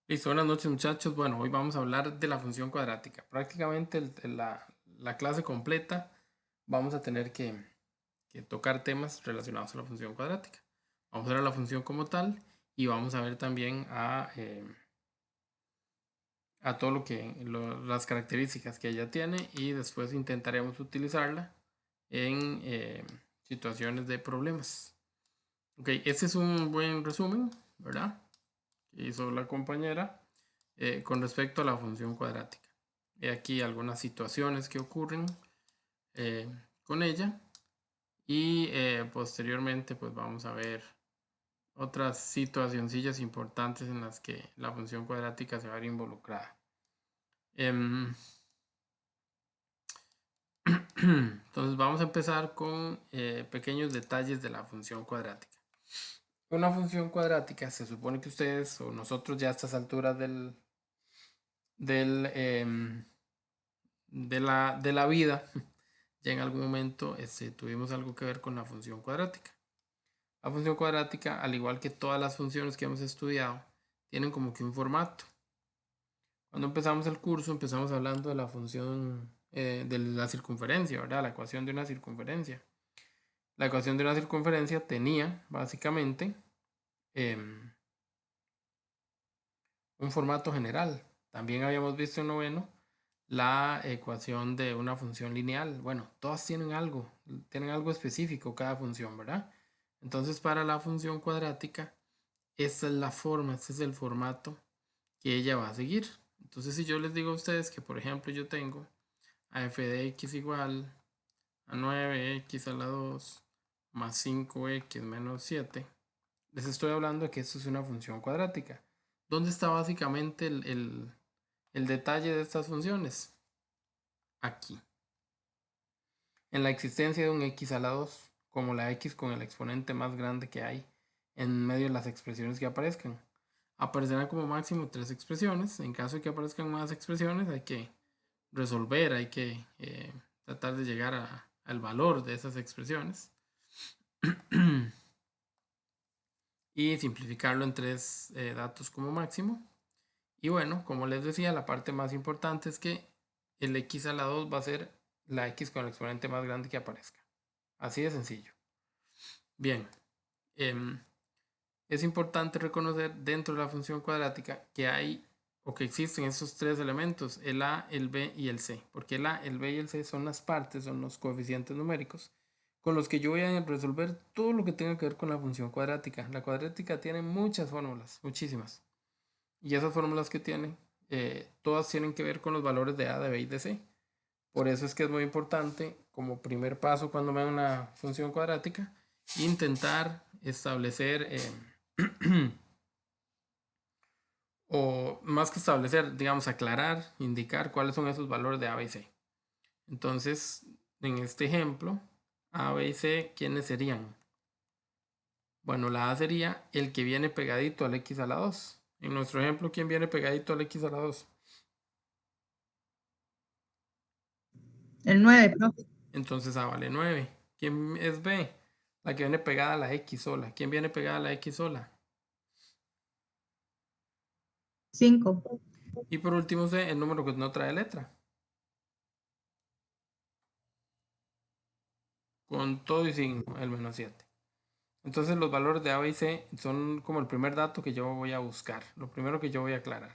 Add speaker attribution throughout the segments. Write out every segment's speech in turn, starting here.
Speaker 1: Listo, buenas noches muchachos. Bueno, hoy vamos a hablar de la función cuadrática. Prácticamente la clase completa vamos a tener que tocar temas relacionados a la función cuadrática. Vamos a ver a la función como tal y vamos a ver también a todo las características que ella tiene y después intentaremos utilizarla en situaciones de problemas. Ok, este es un buen resumen, ¿verdad? Que hizo la compañera con respecto a la función cuadrática. He aquí algunas situaciones que ocurren con ella y posteriormente pues vamos a ver otras situacioncillas importantes en las que la función cuadrática se va a ver involucrada. Entonces vamos a empezar con pequeños detalles de la función cuadrática. Una función cuadrática se supone que ustedes o nosotros ya a estas alturas del, de la vida, ya en algún momento tuvimos algo que ver con la función cuadrática. La función cuadrática, al igual que todas las funciones que hemos estudiado, tienen como que un formato. Cuando empezamos el curso, empezamos hablando de la función de la circunferencia, ¿verdad? La ecuación de una circunferencia. La ecuación de una circunferencia tenía básicamente un formato general. También habíamos visto en noveno la ecuación de una función lineal. Bueno, todas tienen algo específico cada función, ¿verdad? Entonces, para la función cuadrática, esta es la forma, este es el formato que ella va a seguir. Entonces, si yo les digo a ustedes que, por ejemplo, yo tengo a f de x igual a 9x a la 2 más 5x menos 7, les estoy hablando de que esto es una función cuadrática. ¿Dónde está básicamente el detalle de estas funciones? Aquí. En la existencia de un x a la 2, como la x con el exponente más grande que hay en medio de las expresiones que aparezcan. Aparecerán como máximo 3 expresiones. En caso de que aparezcan más expresiones, hay que resolver, hay que tratar de llegar al valor de esas expresiones y simplificarlo en 3 datos como máximo. Y bueno, como les decía, la parte más importante es que el x a la 2 va a ser la x con el exponente más grande que aparezca. Así de sencillo. Bien, es importante reconocer dentro de la función cuadrática que hay o que existen esos 3 elementos, el a, el b y el c, porque el a, el b y el c son las partes, son los coeficientes numéricos con los que yo voy a resolver todo lo que tenga que ver con la función cuadrática. La cuadrática tiene muchas fórmulas, muchísimas, y esas fórmulas que tiene, todas tienen que ver con los valores de a, de b y de c. Por eso es que es muy importante, como primer paso cuando me dan una función cuadrática, intentar establecer o más que establecer, digamos, aclarar, indicar cuáles son esos valores de A, B y C. Entonces, en este ejemplo, A, B y C, ¿quiénes serían? Bueno, la A sería el que viene pegadito al X a la 2. En nuestro ejemplo, ¿quién viene pegadito al X a la 2?
Speaker 2: El 9, profe.
Speaker 1: Entonces A vale 9. ¿Quién es B? La que viene pegada a la X sola. ¿Quién viene pegada a la X sola?
Speaker 2: 5.
Speaker 1: Y por último C, el número que no trae letra. Con todo y sin el menos 7. Entonces los valores de A, B y C son como el primer dato que yo voy a buscar, lo primero que yo voy a aclarar.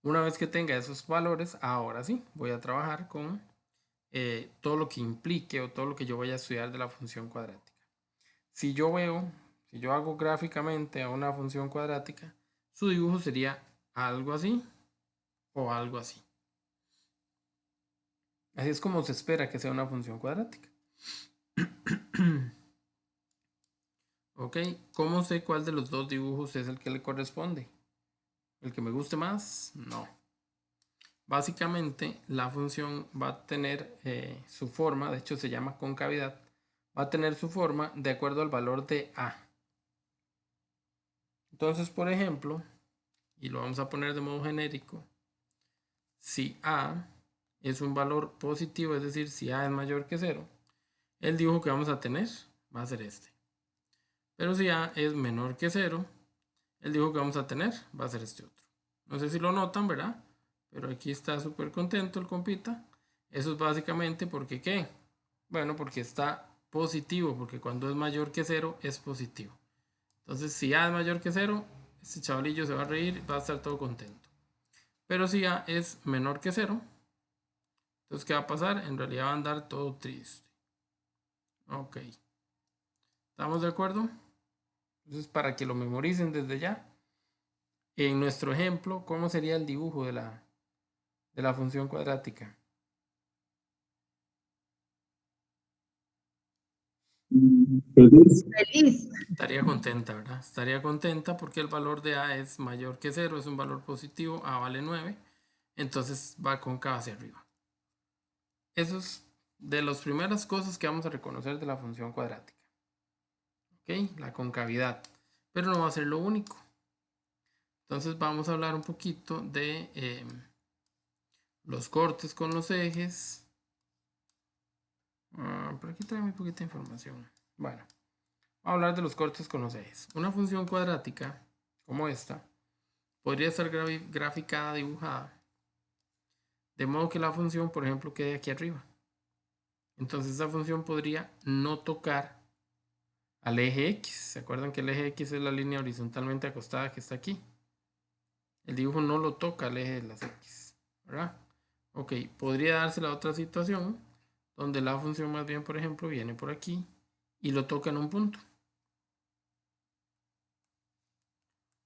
Speaker 1: Una vez que tenga esos valores, ahora sí, voy a trabajar con todo lo que implique o todo lo que yo vaya a estudiar de la función cuadrática. Si yo veo, si yo hago gráficamente a una función cuadrática, su dibujo sería algo así o algo así. Así es como se espera que sea una función cuadrática. Ok, ¿cómo sé cuál de los dos dibujos es el que le corresponde? ¿El que me guste más? No. Básicamente la función va a tener su forma, de hecho se llama concavidad, va a tener su forma de acuerdo al valor de A. Entonces, por ejemplo, y lo vamos a poner de modo genérico, si A es un valor positivo, es decir, si A es mayor que 0, el dibujo que vamos a tener va a ser este. Pero si A es menor que 0, el dibujo que vamos a tener va a ser este otro. No sé si lo notan, ¿verdad? Pero aquí está súper contento el compita. Eso es básicamente porque ¿qué? Bueno, porque está positivo, porque cuando es mayor que 0 es positivo. Entonces, si A es mayor que 0, este chavalillo se va a reír, va a estar todo contento. Pero si A es menor que 0, entonces, ¿qué va a pasar? En realidad va a andar todo triste. Ok. ¿Estamos de acuerdo? Entonces, para que lo memoricen desde ya, en nuestro ejemplo, ¿cómo sería el dibujo de la función cuadrática?
Speaker 3: Feliz.
Speaker 2: Feliz.
Speaker 1: Estaría contenta, ¿verdad? Estaría contenta porque el valor de A es mayor que 0, es un valor positivo, A vale 9, entonces va cóncava hacia arriba. Eso es de las primeras cosas que vamos a reconocer de la función cuadrática. ¿Ok? La concavidad. Pero no va a ser lo único. Entonces vamos a hablar un poquito de los cortes con los ejes. Por aquí trae muy poquita información. Bueno, vamos a hablar de los cortes con los ejes. Una función cuadrática como esta podría estar graficada, dibujada, de modo que la función, por ejemplo, quede aquí arriba. Entonces esa función podría no tocar al eje X. ¿Se acuerdan que el eje X es la línea horizontalmente acostada que está aquí? El dibujo no lo toca al eje de las X, ¿verdad? Ok, podría darse la otra situación donde la función más bien, por ejemplo, viene por aquí y lo toca en un punto.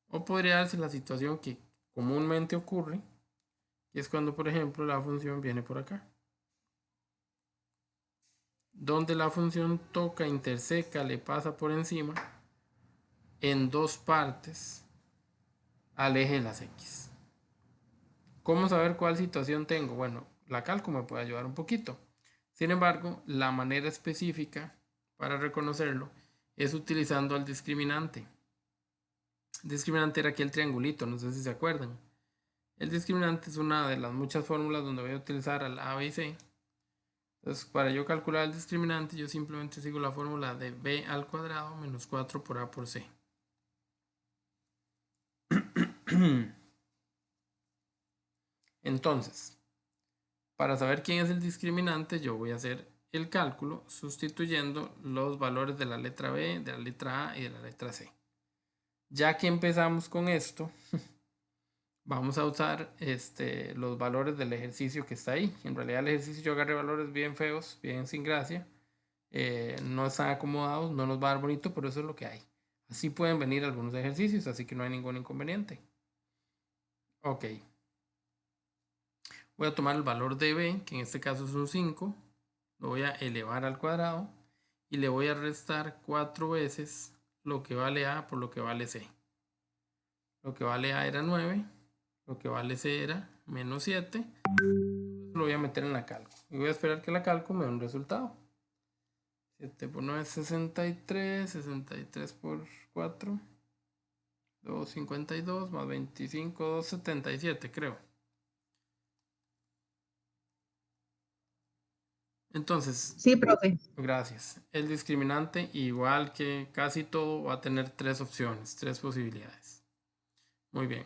Speaker 1: O podría darse la situación que comúnmente ocurre, que es cuando, por ejemplo, la función viene por acá. Donde la función toca, interseca, le pasa por encima en dos partes al eje de las X. ¿Cómo saber cuál situación tengo? Bueno, la cálculo me puede ayudar un poquito. Sin embargo, la manera específica para reconocerlo es utilizando al discriminante. El discriminante era aquí el triangulito, no sé si se acuerdan. El discriminante es una de las muchas fórmulas donde voy a utilizar al A, B y C. Entonces, para yo calcular el discriminante, yo simplemente sigo la fórmula de B al cuadrado menos 4 por A por C. Entonces, para saber quién es el discriminante, yo voy a hacer el cálculo sustituyendo los valores de la letra B, de la letra A y de la letra C. Ya que empezamos con esto, vamos a usar los valores del ejercicio que está ahí. En realidad el ejercicio yo agarré valores bien feos, bien sin gracia. No están acomodados, no nos va a dar bonito, pero eso es lo que hay. Así pueden venir algunos ejercicios, así que no hay ningún inconveniente. Ok. Voy a tomar el valor de B, que en este caso es un 5. Lo voy a elevar al cuadrado y le voy a restar 4 veces lo que vale A por lo que vale C. Lo que vale A era 9, lo que vale C era menos 7. Lo voy a meter en la calco y voy a esperar que la calco me dé un resultado. 7 por 9 es 63, 63 por 4, 252 más 25, 277 creo. Entonces,
Speaker 2: Sí, profe.
Speaker 1: gracias. El discriminante, igual que casi todo, va a tener tres opciones, tres posibilidades. Muy bien.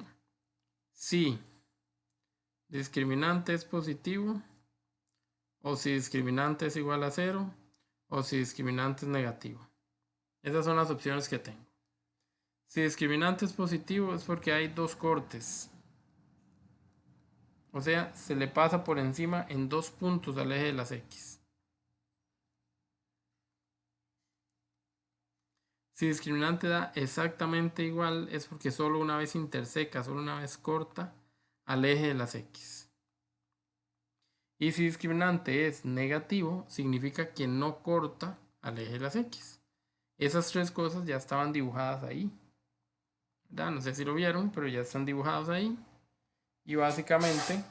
Speaker 1: Si discriminante es positivo, o si discriminante es igual a 0, o si discriminante es negativo. Esas son las opciones que tengo. Si discriminante es positivo es porque hay dos cortes. O sea, se le pasa por encima en dos puntos al eje de las X. Si discriminante da exactamente igual es porque solo una vez interseca, solo una vez corta al eje de las X. Y si discriminante es negativo, significa que no corta al eje de las X. Esas tres cosas ya estaban dibujadas ahí. ¿Verdad? No sé si lo vieron, pero ya están dibujados ahí. Y básicamente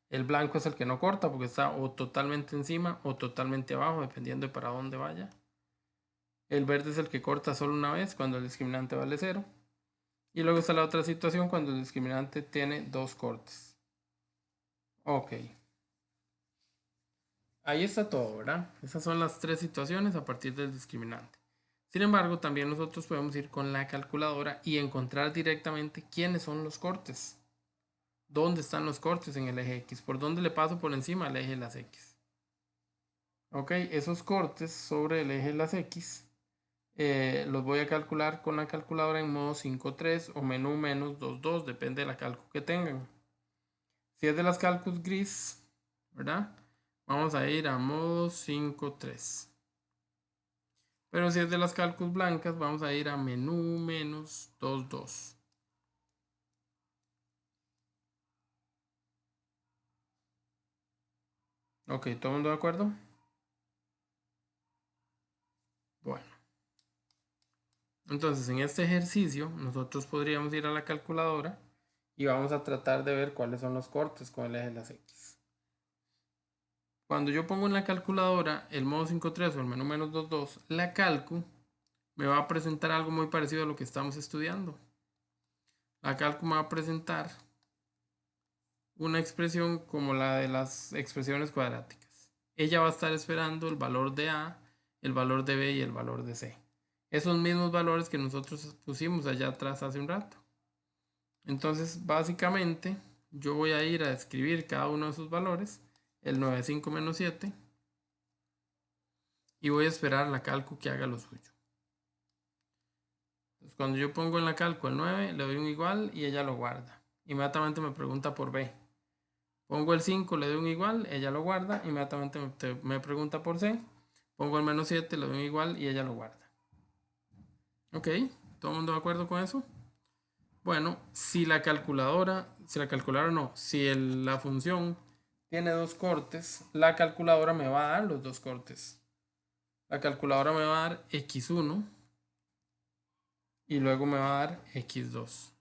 Speaker 1: el blanco es el que no corta porque está o totalmente encima o totalmente abajo, dependiendo de para dónde vaya. El verde es el que corta solo una vez cuando el discriminante vale 0. Y luego está la otra situación cuando el discriminante tiene dos cortes. Ok. Ahí está todo, ¿verdad? Esas son las tres situaciones a partir del discriminante. Sin embargo, también nosotros podemos ir con la calculadora y encontrar directamente quiénes son los cortes. ¿Dónde están los cortes en el eje X? ¿Por dónde le paso por encima al eje de las X? Ok, esos cortes sobre el eje de las X los voy a calcular con la calculadora en modo 5.3 o menú menos 2.2, depende de la calcu que tengan. Si es de las calcus gris, ¿verdad? Vamos a ir a modo 5.3. Pero si es de las calcus blancas, vamos a ir a menú menos 2.2. Ok, ¿todo el mundo de acuerdo? Bueno. Entonces, en este ejercicio, nosotros podríamos ir a la calculadora y vamos a tratar de ver cuáles son los cortes con el eje de las X. Cuando yo pongo en la calculadora el modo 5.3 o el menú menos 2.2, la calcu me va a presentar algo muy parecido a lo que estamos estudiando. La calcu me va a presentar una expresión como la de las expresiones cuadráticas. Ella va a estar esperando el valor de A, el valor de B y el valor de C. Esos mismos valores que nosotros pusimos allá atrás hace un rato. Entonces, básicamente, yo voy a ir a escribir cada uno de esos valores, el 9,5 menos 7, y voy a esperar la calcu que haga lo suyo. Entonces, cuando yo pongo en la calcu el 9, le doy un igual y ella lo guarda. Inmediatamente me pregunta por B. Pongo el 5, le doy un igual, ella lo guarda, inmediatamente me pregunta por C. Pongo el menos 7, le doy un igual y ella lo guarda. Ok, ¿todo el mundo de acuerdo con eso? Bueno, si la función tiene dos cortes, la calculadora me va a dar los dos cortes. La calculadora me va a dar x1 y luego me va a dar x2.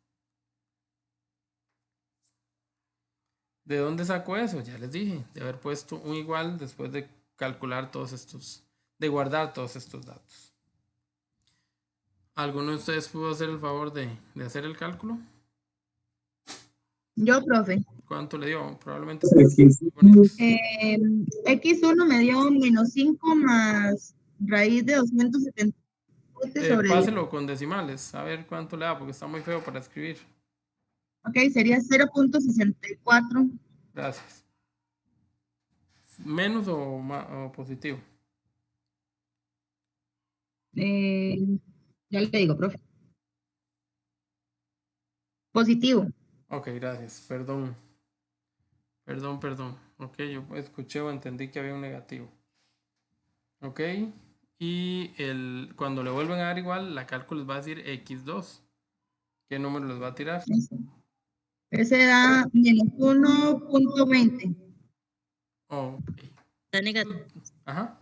Speaker 1: ¿De dónde saco eso? Ya les dije, de haber puesto un igual después de calcular todos estos, de guardar todos estos datos. ¿Alguno de ustedes pudo hacer el favor de hacer el cálculo?
Speaker 2: Yo, profe.
Speaker 1: ¿Cuánto le dio? Probablemente.
Speaker 2: X1 me dio menos 5 más raíz de 277 sobre 10.
Speaker 1: Páselo con decimales, a ver cuánto le da, porque está muy feo para escribir.
Speaker 2: Ok, sería 0.64.
Speaker 1: Gracias. ¿Menos o positivo?
Speaker 2: Ya le digo, profe. Positivo.
Speaker 1: Ok, gracias. Perdón. Perdón. Ok, yo escuché o entendí que había un negativo. Ok. Y cuando le vuelven a dar igual, la cálculo les va a decir x2. ¿Qué número les va a tirar?
Speaker 2: Ese da menos 1.20.
Speaker 1: Ok.
Speaker 4: Da negativo.
Speaker 1: Ajá.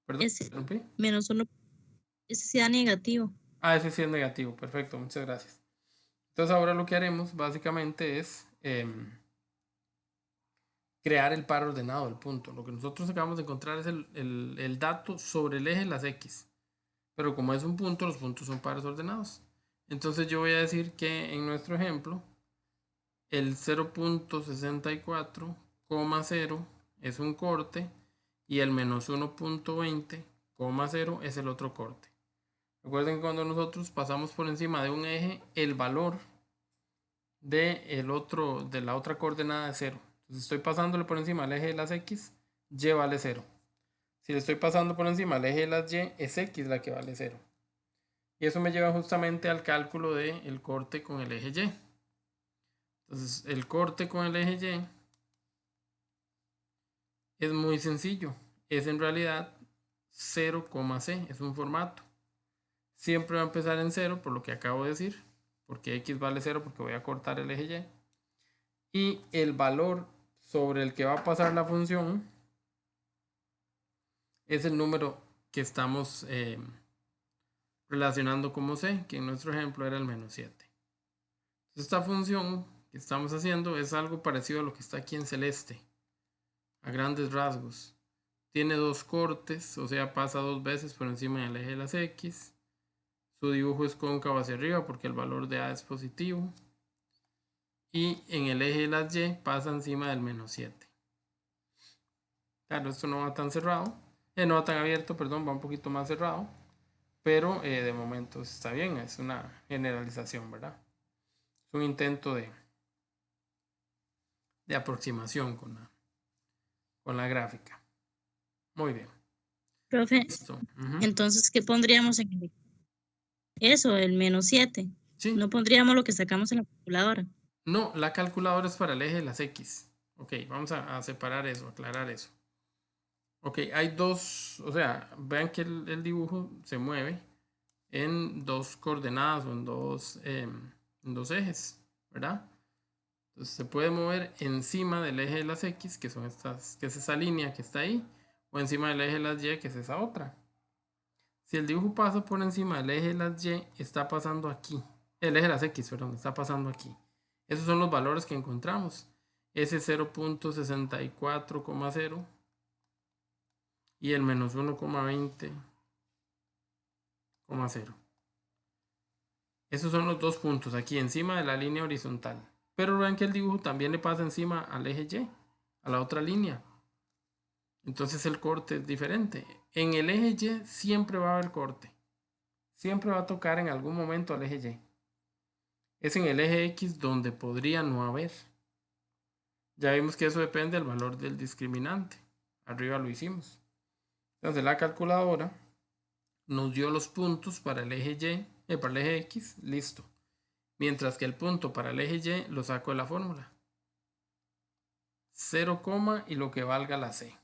Speaker 1: Perdón,
Speaker 4: Ese
Speaker 1: interrumpí.
Speaker 4: menos 1, ese sí da negativo.
Speaker 1: Ah, ese sí es negativo. Perfecto, muchas gracias. Entonces ahora lo que haremos básicamente es crear el par ordenado del punto. Lo que nosotros acabamos de encontrar es el dato sobre el eje de las X. Pero como es un punto, los puntos son pares ordenados. Entonces yo voy a decir que en nuestro ejemplo, el 0.64,0 es un corte y el menos 1.20,0 es el otro corte. Recuerden que cuando nosotros pasamos por encima de un eje, el valor de la otra coordenada es 0. Entonces estoy pasándole por encima al eje de las X, Y vale 0. Si le estoy pasando por encima al eje de las Y, es X la que vale 0. Y eso me lleva justamente al cálculo del corte con el eje Y. Entonces, el corte con el eje Y es muy sencillo. Es en realidad 0,c, es un formato. Siempre va a empezar en 0, por lo que acabo de decir, porque X vale 0 porque voy a cortar el eje Y. Y el valor sobre el que va a pasar la función es el número que estamos relacionando como c, que en nuestro ejemplo era el menos 7. Esta función que estamos haciendo es algo parecido a lo que está aquí en celeste, a grandes rasgos. Tiene dos cortes, o sea, pasa dos veces por encima del eje de las X. Su dibujo es cóncavo hacia arriba porque el valor de A es positivo. Y en el eje de las Y pasa encima del menos 7. Claro, esto no va tan cerrado. No tan abierto, perdón, va un poquito más cerrado, pero de momento está bien, es una generalización, ¿verdad? Es un intento de aproximación con la gráfica. Muy bien.
Speaker 4: Profe,
Speaker 1: Listo. Ujú.
Speaker 4: entonces, ¿qué pondríamos en eso, el -7?
Speaker 1: Sí.
Speaker 4: No pondríamos lo que sacamos en la calculadora.
Speaker 1: No, la calculadora es para el eje de las X. Ok, vamos a separar eso, aclarar eso. Ok, hay dos, o sea, vean que el dibujo se mueve en dos coordenadas o en dos ejes, ¿verdad? Entonces se puede mover encima del eje de las X, que son estas, que es esa línea que está ahí, o encima del eje de las Y, que es esa otra. Si el dibujo pasa por encima del eje de las Y, está pasando aquí. El eje de las X, perdón, está pasando aquí. Esos son los valores que encontramos. Ese 0.64,0 y el menos 1,20,0. Esos son los dos puntos aquí encima de la línea horizontal. Pero vean que el dibujo también le pasa encima al eje Y, a la otra línea. Entonces el corte es diferente. En el eje Y siempre va a haber corte. Siempre va a tocar en algún momento al eje Y. Es en el eje X donde podría no haber. Ya vimos que eso depende del valor del discriminante. Arriba lo hicimos. Entonces la calculadora nos dio los puntos para el eje Y, para el eje X, listo. Mientras que el punto para el eje Y lo saco de la fórmula. 0, y lo que valga la C.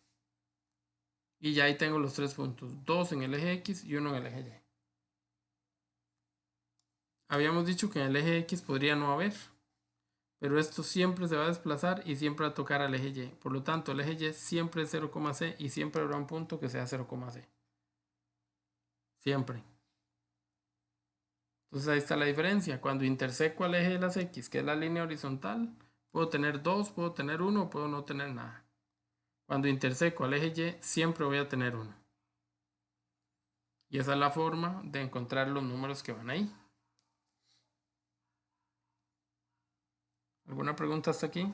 Speaker 1: Y ya ahí tengo los tres puntos. 2 en el eje X y 1 en el eje Y. Habíamos dicho que en el eje X podría no haber. Pero esto siempre se va a desplazar y siempre va a tocar al eje Y. Por lo tanto, el eje Y siempre es 0,C y siempre habrá un punto que sea 0,C. Siempre. Entonces ahí está la diferencia. Cuando interseco al eje de las X, que es la línea horizontal, puedo tener 2, puedo tener 1 o puedo no tener nada. Cuando interseco al eje Y, siempre voy a tener 1. Y esa es la forma de encontrar los números que van ahí. ¿Alguna pregunta hasta aquí?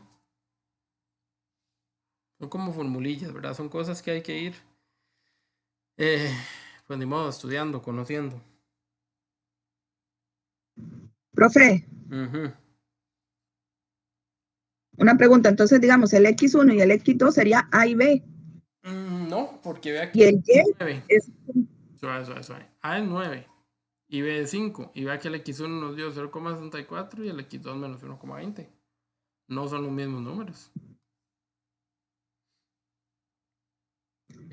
Speaker 1: Son como formulillas, ¿verdad? Son cosas que hay que ir, pues ni modo, estudiando, conociendo.
Speaker 2: Profe,
Speaker 1: Ujú.
Speaker 2: una pregunta. Entonces, digamos, el X1 y el X2 sería A y B.
Speaker 1: No, porque vea
Speaker 2: Y
Speaker 1: que
Speaker 2: el Y
Speaker 1: 9.
Speaker 2: es...
Speaker 1: Suave, suave, suave. A es 9 y B es 5. Y vea que el X1 nos dio 0,64 y el X2 menos 1,20. No son los mismos números.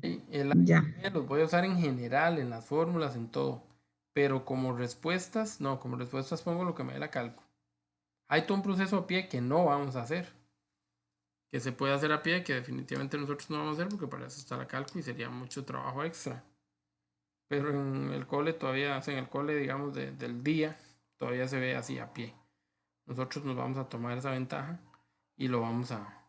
Speaker 1: El A y
Speaker 2: Ya.
Speaker 1: el B los voy a usar en general, en las fórmulas, en todo. Pero como respuestas, no, como respuestas pongo lo que me dé la cálculo. Hay todo un proceso a pie que no vamos a hacer. Que se puede hacer a pie, que definitivamente nosotros no vamos a hacer porque para eso está la cálculo y sería mucho trabajo extra. Pero en el cole todavía, en el cole, digamos, del día, todavía se ve así a pie. Nosotros nos vamos a tomar esa ventaja y lo vamos a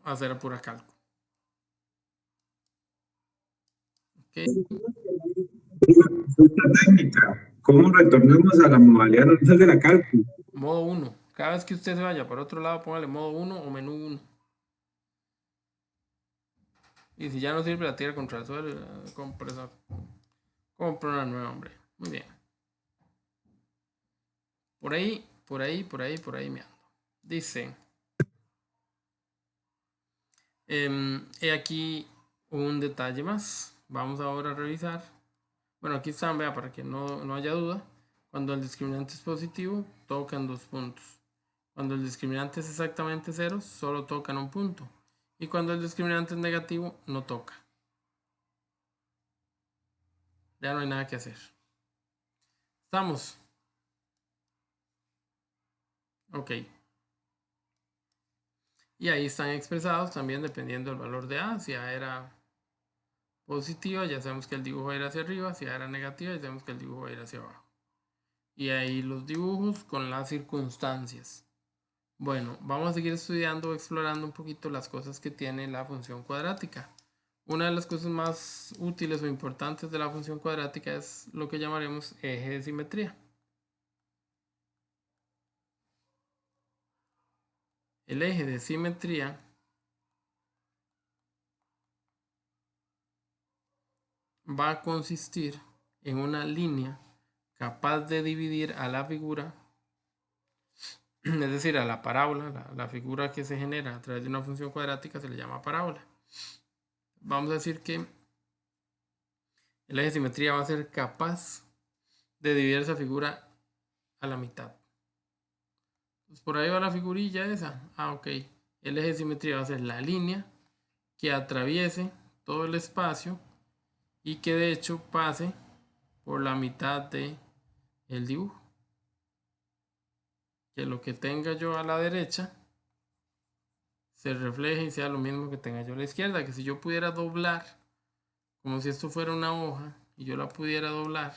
Speaker 1: hacer a pura cálculo. ¿Ok?
Speaker 3: Consulta técnica. ¿Cómo retornamos a la modalidad normal de la cálculo?
Speaker 1: Modo 1. Cada vez que usted se vaya por otro lado, póngale modo 1 o menú 1. Y si ya no sirve la tira contra el suelo, compra una nueva, hombre. Muy bien. Por ahí me ando. Dice, he aquí un detalle más. Vamos ahora a revisar. Bueno, aquí están, vea, para que no haya duda. Cuando el discriminante es positivo, tocan 2 puntos. Cuando el discriminante es exactamente 0, solo tocan un punto. Y cuando el discriminante es negativo, no toca. Ya no hay nada que hacer. ¿Estamos? Ok. Y ahí están expresados también dependiendo del valor de A. Si A era positiva, ya sabemos que el dibujo va a ir hacia arriba. Si A era negativa, ya sabemos que el dibujo va a ir hacia abajo. Y ahí los dibujos con las circunstancias. Bueno, vamos a seguir estudiando, explorando un poquito las cosas que tiene la función cuadrática. Una de las cosas más útiles o importantes de la función cuadrática es lo que llamaremos eje de simetría. El eje de simetría va a consistir en una línea capaz de dividir a la figura, es decir, a la parábola, la figura que se genera a través de una función cuadrática se le llama parábola. Vamos a decir que el eje de simetría va a ser capaz de dividir esa figura a la mitad. Pues por ahí va la figurilla esa. Ok. El eje de simetría va a ser la línea que atraviese todo el espacio y que de hecho pase por la mitad de el dibujo. Que lo que tenga yo a la derecha se refleje y sea lo mismo que tenga yo a la izquierda. Que si yo pudiera doblar, como si esto fuera una hoja, y yo la pudiera doblar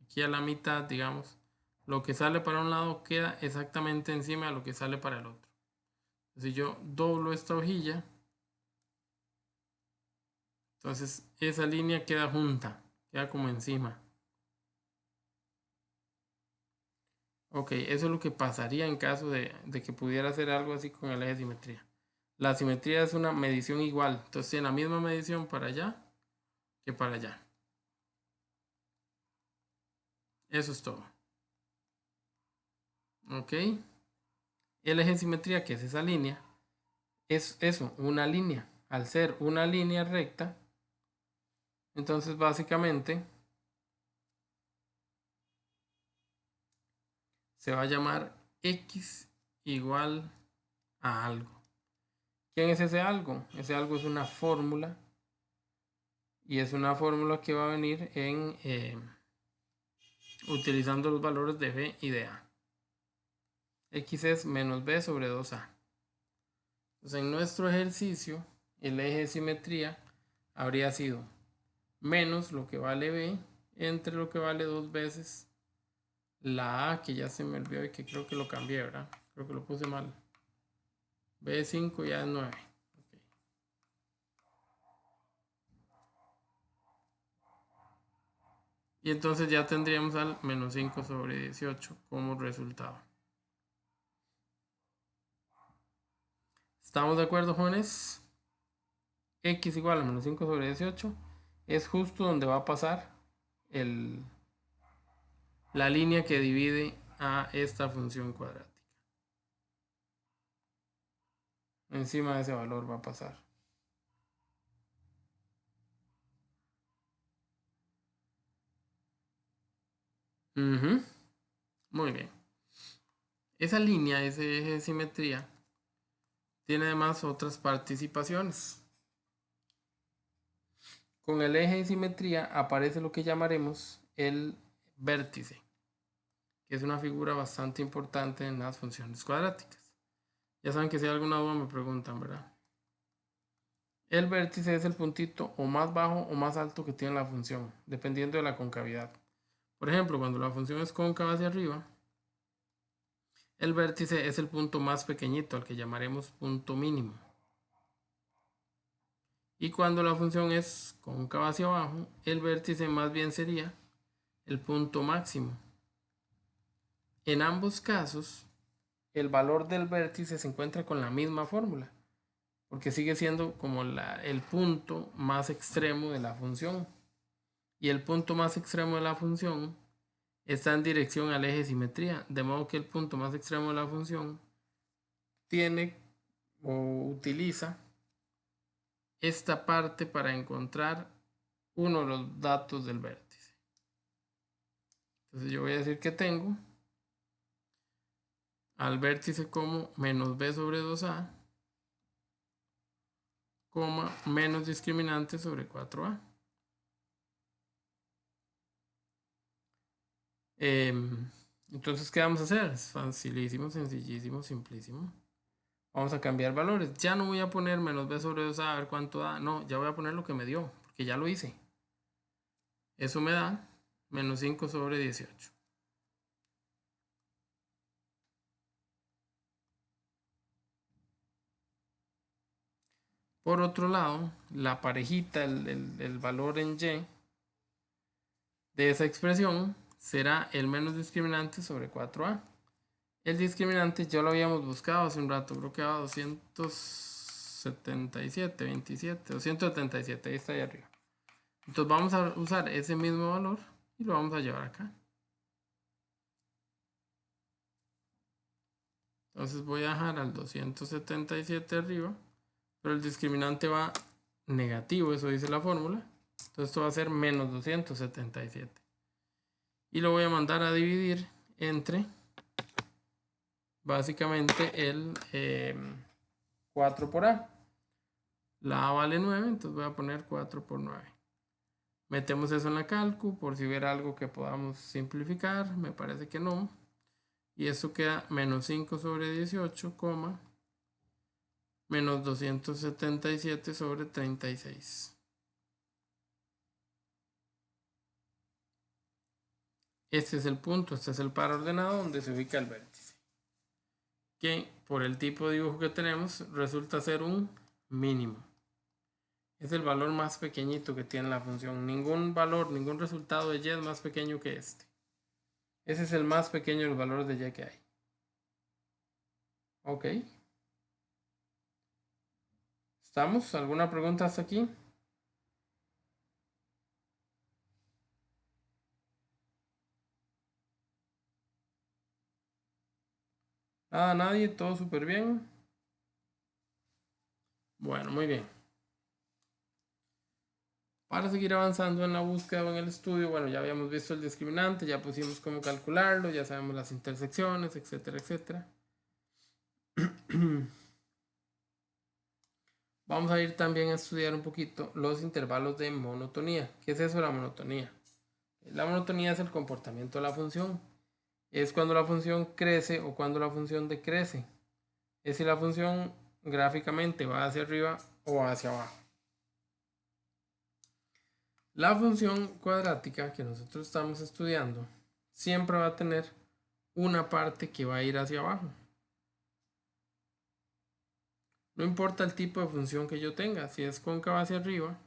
Speaker 1: aquí a la mitad, digamos, lo que sale para un lado queda exactamente encima de lo que sale para el otro. Si yo doblo esta hojilla, entonces esa línea queda junta, queda como encima. Ok, eso es lo que pasaría en caso de que pudiera hacer algo así con el eje de simetría. La simetría es una medición igual, entonces tiene la misma medición para allá que para allá. Eso es todo. Ok. El eje de simetría, que es esa línea, es eso, una línea. Al ser una línea recta, entonces básicamente se va a llamar x igual a algo. ¿Quién es ese algo? Ese algo es una fórmula. Y es una fórmula que va a venir en utilizando los valores de b y de a. X es menos b sobre 2a. Entonces en nuestro ejercicio el eje de simetría habría sido menos lo que vale b entre lo que vale 2 veces la a, que ya se me olvidó y que creo que lo cambié, ¿verdad? Creo que lo puse mal. b es 5 y a es 9. Okay. Y entonces ya tendríamos al menos 5 sobre 18 como resultado. ¿Estamos de acuerdo, jóvenes? X igual a menos 5 sobre 18 es justo donde va a pasar la línea que divide a esta función cuadrática. Encima de ese valor va a pasar. Muy bien. Esa línea, ese eje de simetría, tiene además otras participaciones. Con el eje de simetría aparece lo que llamaremos el vértice, que es una figura bastante importante en las funciones cuadráticas. Ya saben que si hay alguna duda me preguntan, ¿verdad? El vértice es el puntito o más bajo o más alto que tiene la función, dependiendo de la concavidad. Por ejemplo, cuando la función es cóncava hacia arriba, el vértice es el punto más pequeñito, al que llamaremos punto mínimo. Y cuando la función es cóncava hacia abajo, el vértice más bien sería el punto máximo. En ambos casos, el valor del vértice se encuentra con la misma fórmula, porque sigue siendo como el punto más extremo de la función. Y el punto más extremo de la función está en dirección al eje de simetría, de modo que el punto más extremo de la función tiene o utiliza esta parte para encontrar uno de los datos del vértice. Entonces yo voy a decir que tengo al vértice como menos b sobre 2a, coma menos discriminante sobre 4a. Entonces, ¿qué vamos a hacer? Es facilísimo, sencillísimo, simplísimo. Vamos a cambiar valores. Ya no voy a poner menos b sobre 2a a ver cuánto da. No, ya voy a poner lo que me dio, porque ya lo hice. Eso me da menos 5 sobre 18. Por otro lado, la parejita, el valor en y de esa expresión será el menos discriminante sobre 4a. El discriminante ya lo habíamos buscado hace un rato, creo que daba 200, 277, 27, 277, ahí está ahí arriba. Entonces vamos a usar ese mismo valor y lo vamos a llevar acá. Entonces voy a dejar al 277 arriba, pero el discriminante va negativo, eso dice la fórmula. Entonces esto va a ser menos 277. Y lo voy a mandar a dividir entre básicamente el 4 por A. La A vale 9, entonces voy a poner 4 por 9. Metemos eso en la calcu por si hubiera algo que podamos simplificar. Me parece que no. Y esto queda menos 5 sobre 18, menos 277 sobre 36. Este es el punto, este es el par ordenado donde se ubica el vértice. Que por el tipo de dibujo que tenemos resulta ser un mínimo. Es el valor más pequeñito que tiene la función. Ningún valor, ningún resultado de y es más pequeño que este. Ese es el más pequeño de los valores de y que hay. Ok. ¿Estamos? ¿Alguna pregunta hasta aquí? Nada, nadie, todo súper bien. Bueno, muy bien. Para seguir avanzando en la búsqueda o en el estudio, bueno, ya habíamos visto el discriminante, ya pusimos cómo calcularlo, ya sabemos las intersecciones, etcétera, etcétera. Vamos a ir también a estudiar un poquito los intervalos de monotonía. ¿Qué es eso de la monotonía? La monotonía es el comportamiento de la función. Es cuando la función crece o cuando la función decrece. Es si la función gráficamente va hacia arriba o hacia abajo. La función cuadrática que nosotros estamos estudiando siempre va a tener una parte que va a ir hacia abajo. No importa el tipo de función que yo tenga, si es cóncava hacia arriba,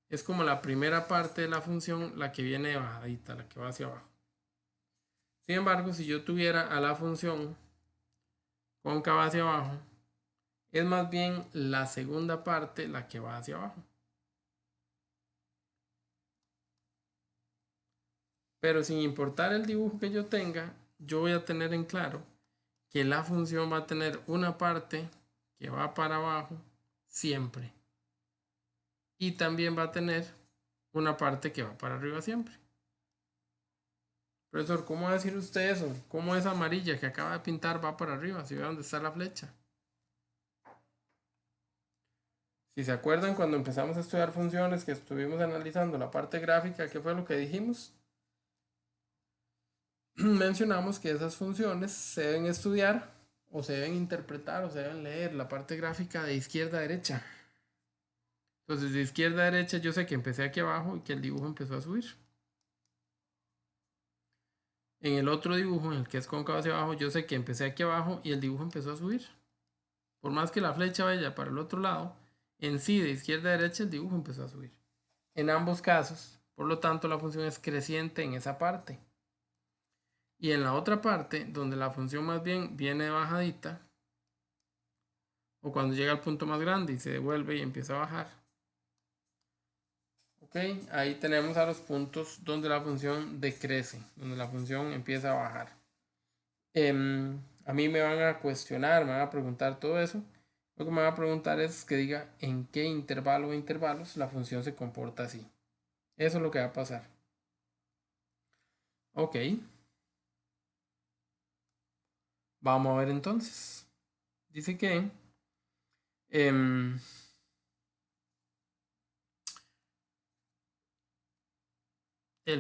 Speaker 1: es como la primera parte de la función la que viene de bajadita, la que va hacia abajo. Sin embargo, si yo tuviera a la función cóncava hacia abajo, es más bien la segunda parte la que va hacia abajo. Pero sin importar el dibujo que yo tenga, yo voy a tener en claro que la función va a tener una parte que va para abajo siempre. Y también va a tener una parte que va para arriba siempre. Profesor, ¿cómo va a decir usted eso? ¿Cómo esa amarilla que acaba de pintar va para arriba? Si ve dónde está la flecha. Si se acuerdan cuando empezamos a estudiar funciones que estuvimos analizando la parte gráfica, ¿qué fue lo que dijimos? Mencionamos que esas funciones se deben estudiar o se deben interpretar o se deben leer la parte gráfica de izquierda a derecha. Entonces de izquierda a derecha yo sé que empecé aquí abajo y que el dibujo empezó a subir. En el otro dibujo, en el que es cóncavo hacia abajo, yo sé que empecé aquí abajo y el dibujo empezó a subir. Por más que la flecha vaya para el otro lado, en sí de izquierda a derecha el dibujo empezó a subir. En ambos casos, por lo tanto la función es creciente en esa parte. Y en la otra parte, donde la función más bien viene de bajadita, o cuando llega al punto más grande y se devuelve y empieza a bajar. Ok, ahí tenemos a los puntos donde la función decrece, donde la función empieza a bajar. A mí me van a cuestionar, me van a preguntar todo eso. Lo que me van a preguntar es que diga en qué intervalo o intervalos la función se comporta así. Eso es lo que va a pasar. Ok. Vamos a ver entonces. Dice que el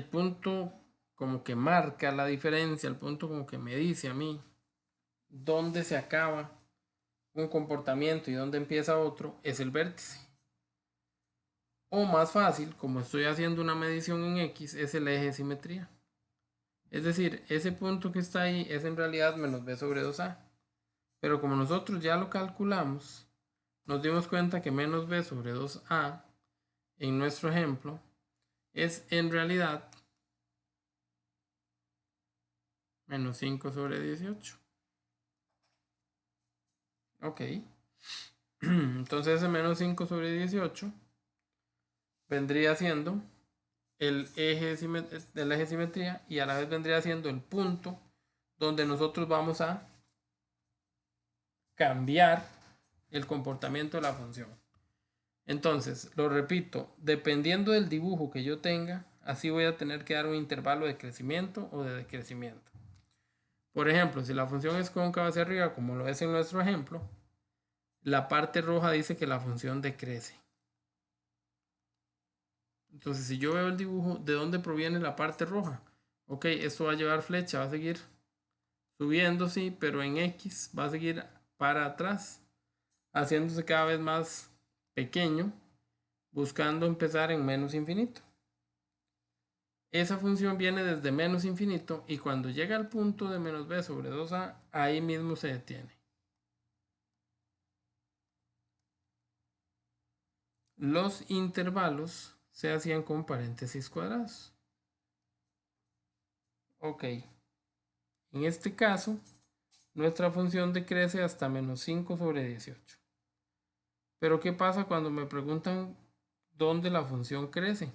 Speaker 1: punto como que marca la diferencia, el punto como que me dice a mí dónde se acaba un comportamiento y dónde empieza otro, es el vértice. O más fácil, como estoy haciendo una medición en X, es el eje de simetría. Es decir, ese punto que está ahí es en realidad menos b sobre 2a. Pero como nosotros ya lo calculamos, nos dimos cuenta que menos b sobre 2a en nuestro ejemplo es en realidad menos 5 sobre 18. Ok. Entonces ese menos 5 sobre 18 vendría siendo el eje de simetría y a la vez vendría siendo el punto donde nosotros vamos a cambiar el comportamiento de la función. Entonces, lo repito, dependiendo del dibujo que yo tenga, así voy a tener que dar un intervalo de crecimiento o de decrecimiento. Por ejemplo, si la función es cóncava hacia arriba, como lo es en nuestro ejemplo, la parte roja dice que la función decrece. Entonces, si yo veo el dibujo, ¿de dónde proviene la parte roja? Ok, esto va a llevar flecha, va a seguir subiendo, sí, pero en X va a seguir para atrás, haciéndose cada vez más pequeño, buscando empezar en menos infinito. Esa función viene desde menos infinito y cuando llega al punto de menos b sobre 2a, ahí mismo se detiene. Los intervalos se hacían con paréntesis cuadrados. Ok. En este caso, nuestra función decrece hasta menos 5 sobre 18. Pero ¿qué pasa cuando me preguntan dónde la función crece?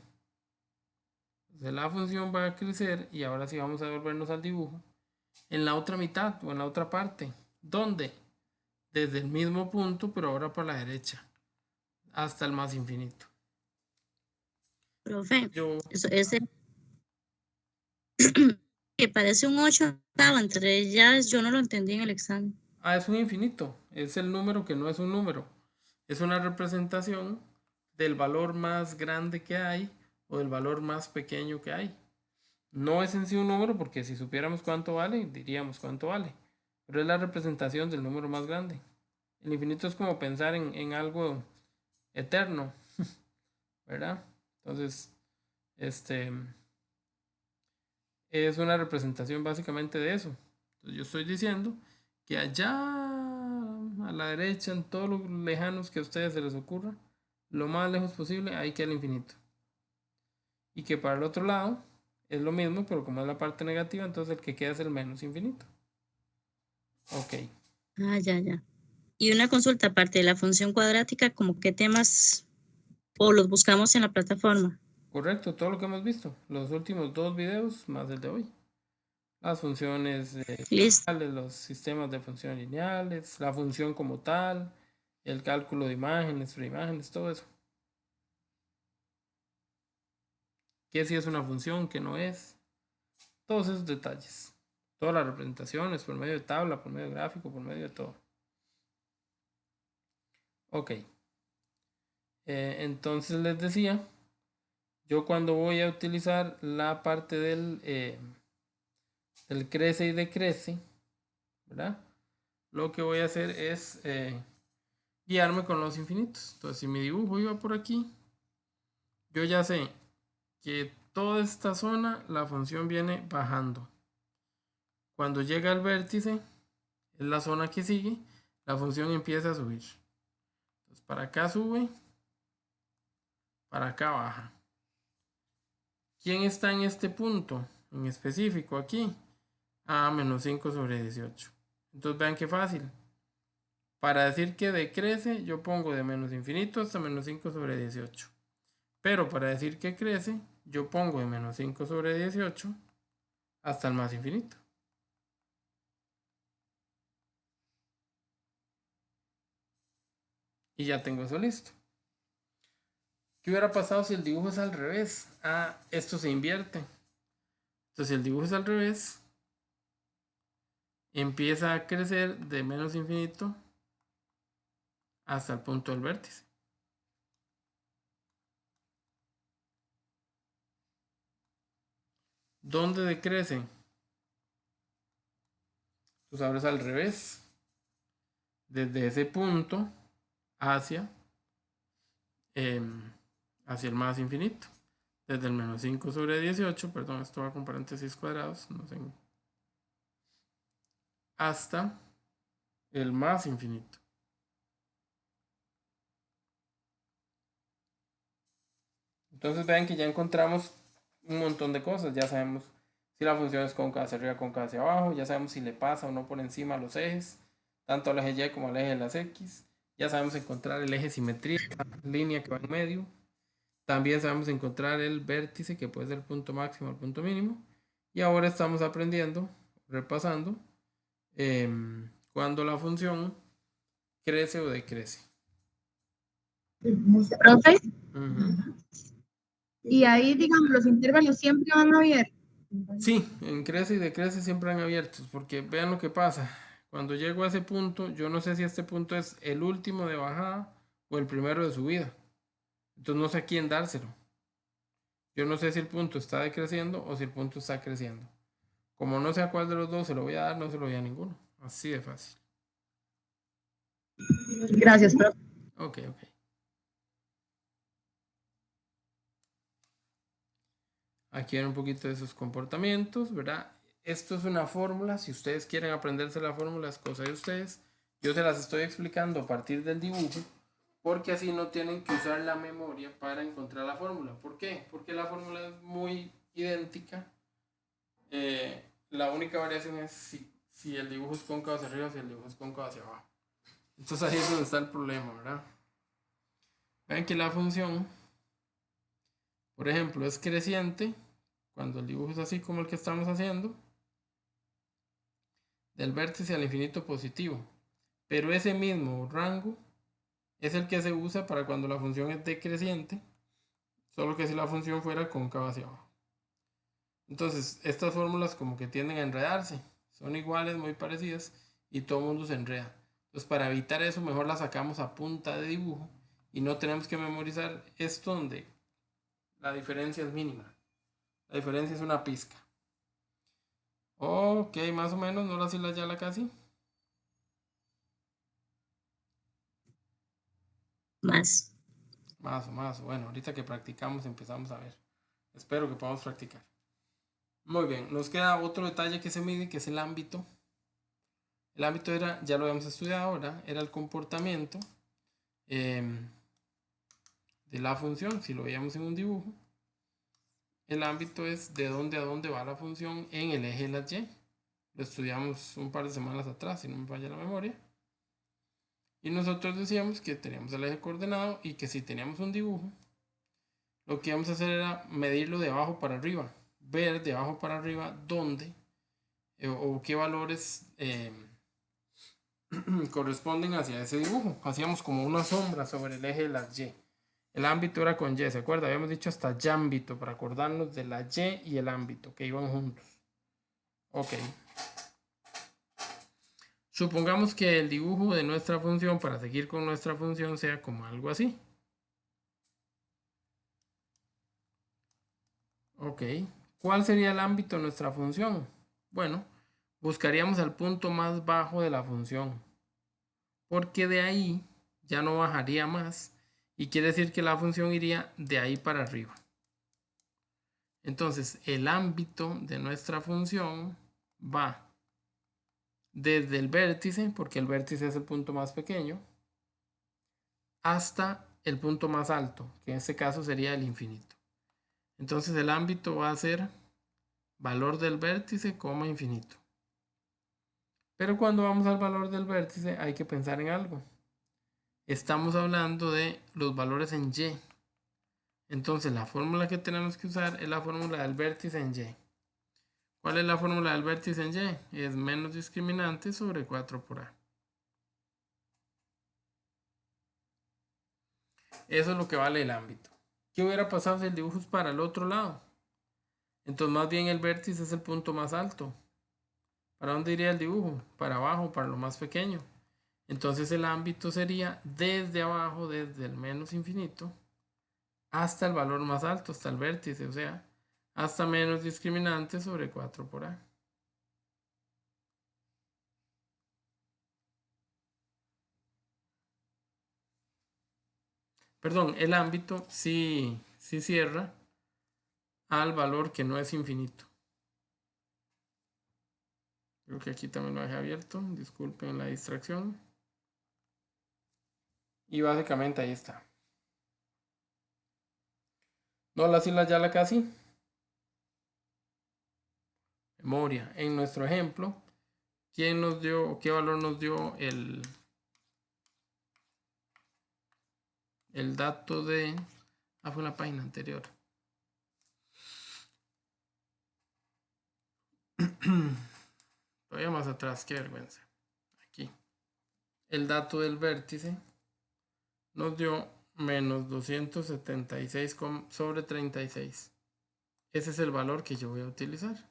Speaker 1: Entonces, la función va a crecer, y ahora sí vamos a devolvernos al dibujo, en la otra mitad o en la otra parte. ¿Dónde? Desde el mismo punto, pero ahora por la derecha, hasta el más infinito.
Speaker 4: Profe,
Speaker 1: Yo,
Speaker 4: ese que parece un 8 octavo entre ellas, yo no lo entendí en el examen.
Speaker 1: es un infinito, es el número que no es un número. Es una representación del valor más grande que hay o del valor más pequeño que hay. No es en sí un número porque si supiéramos cuánto vale, diríamos cuánto vale. Pero es la representación del número más grande. El infinito es como pensar en algo eterno, ¿verdad? Entonces, es una representación básicamente de eso. Entonces, yo estoy diciendo que allá a la derecha, en todos los lejanos que a ustedes se les ocurra, lo más lejos posible, ahí queda el infinito. Y que para el otro lado es lo mismo, pero como es la parte negativa, entonces el que queda es el menos infinito. Ok.
Speaker 4: Ah, ya. Y una consulta aparte de la función cuadrática, ¿como qué temas o los buscamos en la plataforma?
Speaker 1: Correcto, todo lo que hemos visto. Los últimos 2 videos más el de hoy. Las funciones
Speaker 4: Listo.
Speaker 1: lineales, los sistemas de funciones lineales, la función como tal, el cálculo de imágenes, preimágenes, todo eso. ¿Qué si es una función, qué no es? Todos esos detalles. Todas las representaciones por medio de tabla, por medio de gráfico, por medio de todo. Ok. Entonces les decía, yo cuando voy a utilizar la parte del crece y decrece, ¿verdad? Lo que voy a hacer es guiarme con los infinitos. Entonces, si mi dibujo iba por aquí, yo ya sé que toda esta zona la función viene bajando. Cuando llega al vértice, es la zona que sigue, la función empieza a subir. Entonces, para acá sube, para acá baja. ¿Quién está en este punto en específico aquí? Menos 5 sobre 18. Entonces vean qué fácil. Para decir que decrece, yo pongo de menos infinito hasta menos 5 sobre 18. Pero para decir que crece, yo pongo de menos 5 sobre 18 hasta el más infinito. Y ya tengo eso listo. ¿Qué hubiera pasado si el dibujo es al revés? Esto se invierte. Entonces, si el dibujo es al revés, empieza a crecer de menos infinito hasta el punto del vértice. ¿Dónde decrece? Pues ahora es al revés. Desde ese punto hacia, hacia el más infinito. Desde el menos 5 sobre 18, perdón, esto va con paréntesis cuadrados, no sé, hasta el más infinito. Entonces vean que ya encontramos un montón de cosas. Ya sabemos si la función es cóncava hacia arriba, cóncava hacia abajo. Ya sabemos si le pasa o no por encima a los ejes, tanto al eje Y como al eje de las X. Ya sabemos encontrar el eje de simetría, esa línea que va en medio. También sabemos encontrar el vértice, que puede ser el punto máximo o el punto mínimo. Y ahora estamos aprendiendo, repasando, cuando la función crece o decrece.
Speaker 2: Profe,
Speaker 1: Ujú.
Speaker 2: y ahí, digamos, los intervalos siempre van abiertos.
Speaker 1: Sí, en crece y decrece siempre han abiertos, porque vean lo que pasa. Cuando llego a ese punto, yo no sé si este punto es el último de bajada o el primero de subida. Entonces no sé a quién dárselo. Yo no sé si el punto está decreciendo o si el punto está creciendo. Como no sé a cuál de los dos se lo voy a dar, no se lo doy a ninguno. Así de fácil.
Speaker 2: Gracias, profe.
Speaker 1: Ok, ok. Aquí hay un poquito de sus comportamientos, ¿verdad? Esto es una fórmula. Si ustedes quieren aprenderse la fórmula, es cosa de ustedes. Yo se las estoy explicando a partir del dibujo, porque así no tienen que usar la memoria para encontrar la fórmula. ¿Por qué? Porque la fórmula es muy idéntica. La única variación es si el dibujo es cóncavo hacia arriba o si el dibujo es cóncavo hacia abajo. Entonces ahí es donde está el problema, ¿verdad? Vean que la función, por ejemplo, es creciente cuando el dibujo es así como el que estamos haciendo, del vértice al infinito positivo. Pero ese mismo rango es el que se usa para cuando la función es decreciente, solo que si la función fuera cóncava hacia abajo. Entonces, estas fórmulas como que tienden a enredarse, son iguales, muy parecidas, y todo el mundo se enreda. Entonces, para evitar eso, mejor la sacamos a punta de dibujo y no tenemos que memorizar esto donde la diferencia es mínima. La diferencia es una pizca. Ok, más o menos, no la ya la casi.
Speaker 4: Más.
Speaker 1: Más o más. Bueno, ahorita que practicamos empezamos a ver. Espero que podamos practicar. Muy bien, nos queda otro detalle que se mide, que es el ámbito. El ámbito era, ya lo habíamos estudiado ahora, era el comportamiento de la función. Si lo veíamos en un dibujo, el ámbito es de dónde a dónde va la función en el eje de las y. Lo estudiamos un par de semanas atrás, si no me falla la memoria. Y nosotros decíamos que teníamos el eje coordenado y que si teníamos un dibujo, lo que íbamos a hacer era medirlo de abajo para arriba, ver de abajo para arriba dónde o qué valores corresponden hacia ese dibujo. Hacíamos como una sombra sobre el eje de las y. El ámbito era con y, ¿se acuerda? Habíamos dicho hasta yámbito para acordarnos de la y y el ámbito que iban juntos. Ok. Supongamos que el dibujo de nuestra función, para seguir con nuestra función, sea como algo así. Ok. ¿Cuál sería el ámbito de nuestra función? Bueno, buscaríamos el punto más bajo de la función, porque de ahí ya no bajaría más y quiere decir que la función iría de ahí para arriba. Entonces, el ámbito de nuestra función va desde el vértice, porque el vértice es el punto más pequeño, hasta el punto más alto, que en este caso sería el infinito. Entonces, el ámbito va a ser valor del vértice, coma infinito. Pero cuando vamos al valor del vértice hay que pensar en algo. Estamos hablando de los valores en y. Entonces la fórmula que tenemos que usar es la fórmula del vértice en y. ¿Cuál es la fórmula del vértice en y? Es menos discriminante sobre 4 por a. Eso es lo que vale el ámbito. ¿Qué hubiera pasado si el dibujo es para el otro lado? Entonces más bien el vértice es el punto más alto. ¿Para dónde iría el dibujo? Para abajo, para lo más pequeño. Entonces el ámbito sería desde abajo, desde el menos infinito, hasta el valor más alto, hasta el vértice, o sea, hasta menos discriminante sobre 4 por a. Perdón, el ámbito sí cierra al valor que no es infinito. Creo que aquí también lo dejé abierto, disculpen la distracción. Y básicamente ahí está. No las islas ya la casi. Memoria. En nuestro ejemplo, ¿quién nos dio, qué valor nos dio el dato de... fue una página anterior. Todavía más atrás, qué vergüenza. Aquí. El dato del vértice nos dio menos 276 sobre 36. Ese es el valor que yo voy a utilizar.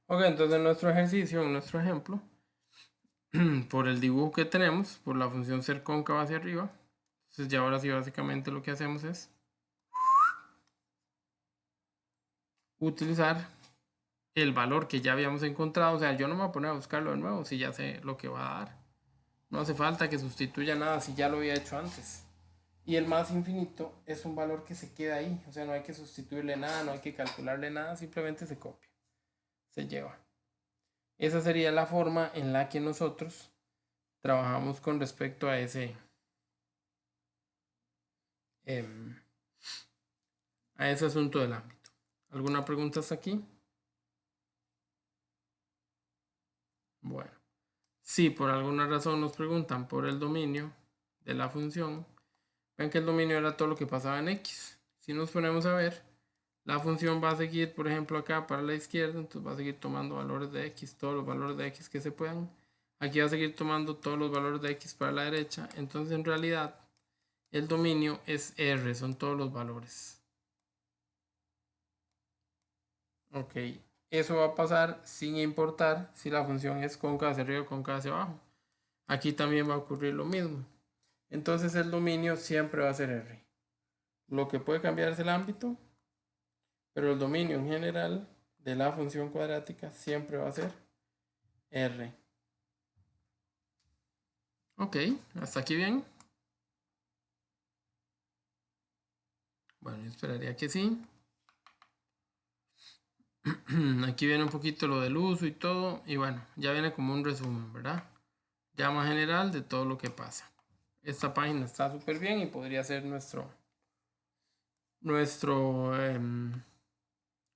Speaker 1: Ok, entonces nuestro ejercicio, en nuestro ejemplo, por el dibujo que tenemos, por la función ser cóncava hacia arriba, entonces ya ahora sí básicamente lo que hacemos es utilizar el valor que ya habíamos encontrado. O sea, yo no me voy a poner a buscarlo de nuevo si ya sé lo que va a dar. No hace falta que sustituya nada si ya lo había hecho antes. Y el más infinito es un valor que se queda ahí. O sea, no hay que sustituirle nada, no hay que calcularle nada, simplemente se copia, se lleva. Esa sería la forma en la que nosotros trabajamos con respecto a ese asunto del ámbito. ¿Alguna pregunta hasta aquí? Bueno, si por alguna razón nos preguntan por el dominio de la función, ven que el dominio era todo lo que pasaba en X. Si nos ponemos a ver, la función va a seguir, por ejemplo, acá para la izquierda, entonces va a seguir tomando valores de X, todos los valores de X que se puedan. Aquí va a seguir tomando todos los valores de X para la derecha. Entonces, en realidad, el dominio es R, son todos los valores. Ok, eso va a pasar sin importar si la función es cóncava hacia arriba o cóncava hacia abajo. Aquí también va a ocurrir lo mismo. Entonces el dominio siempre va a ser R. Lo que puede cambiar es el ámbito, pero el dominio en general de la función cuadrática siempre va a ser R. Ok, hasta aquí bien. Bueno, yo esperaría que sí. Aquí viene un poquito lo del uso y todo. Y bueno, ya viene como un resumen, ¿verdad? Ya más general de todo lo que pasa. Esta página está súper bien y podría ser nuestro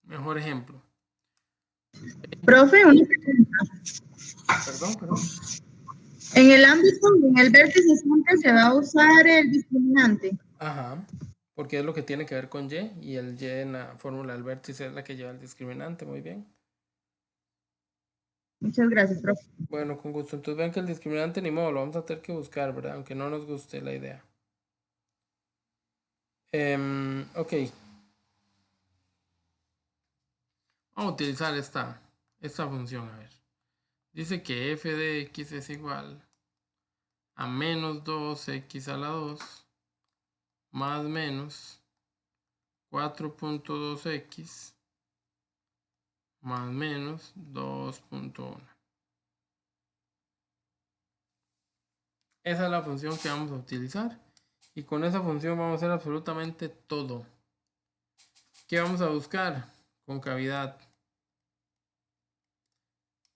Speaker 1: mejor ejemplo.
Speaker 2: Profe, una pregunta.
Speaker 1: Perdón.
Speaker 2: En el ámbito, en el vértice siempre se va a usar el discriminante.
Speaker 1: Ajá, porque es lo que tiene que ver con y el y en la fórmula del vértice es la que lleva el discriminante, muy bien.
Speaker 2: Muchas gracias, profe.
Speaker 1: Bueno, con gusto. Entonces ven que el discriminante ni modo, lo vamos a tener que buscar, ¿verdad? Aunque no nos guste la idea. Ok. Vamos a utilizar esta función, a ver. Dice que f de x es igual a menos 2x a la 2 más menos 4.2x más menos 2.1. Esa es la función que vamos a utilizar. Y con esa función vamos a hacer absolutamente todo. ¿Qué vamos a buscar? Concavidad.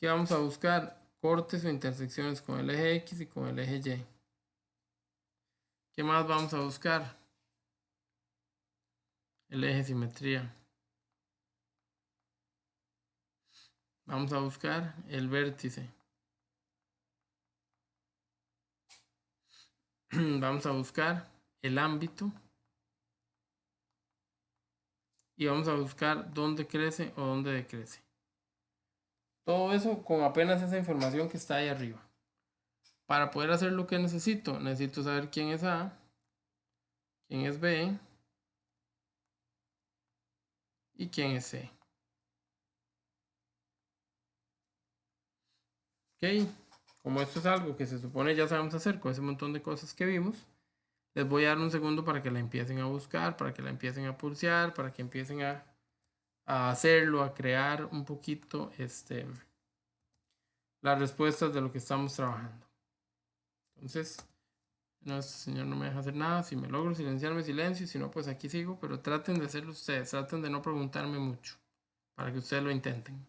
Speaker 1: ¿Qué vamos a buscar? Cortes o intersecciones con el eje X y con el eje Y. ¿Qué más vamos a buscar? El eje simetría. Vamos a buscar el vértice. Vamos a buscar el ámbito. Y vamos a buscar dónde crece o dónde decrece. Todo eso con apenas esa información que está ahí arriba. Para poder hacer lo que necesito saber quién es A, quién es B y quién es C. Ok, como esto es algo que se supone ya sabemos hacer con ese montón de cosas que vimos, les voy a dar un segundo para que la empiecen a buscar, para que la empiecen a pulsear, para que empiecen a hacerlo, a crear un poquito las respuestas de lo que estamos trabajando. Entonces, No, este señor no me deja hacer nada. Si me logro silenciar, me silencio. Si no, pues aquí sigo. Pero traten de hacerlo ustedes. Traten de no preguntarme mucho. Para que ustedes lo intenten.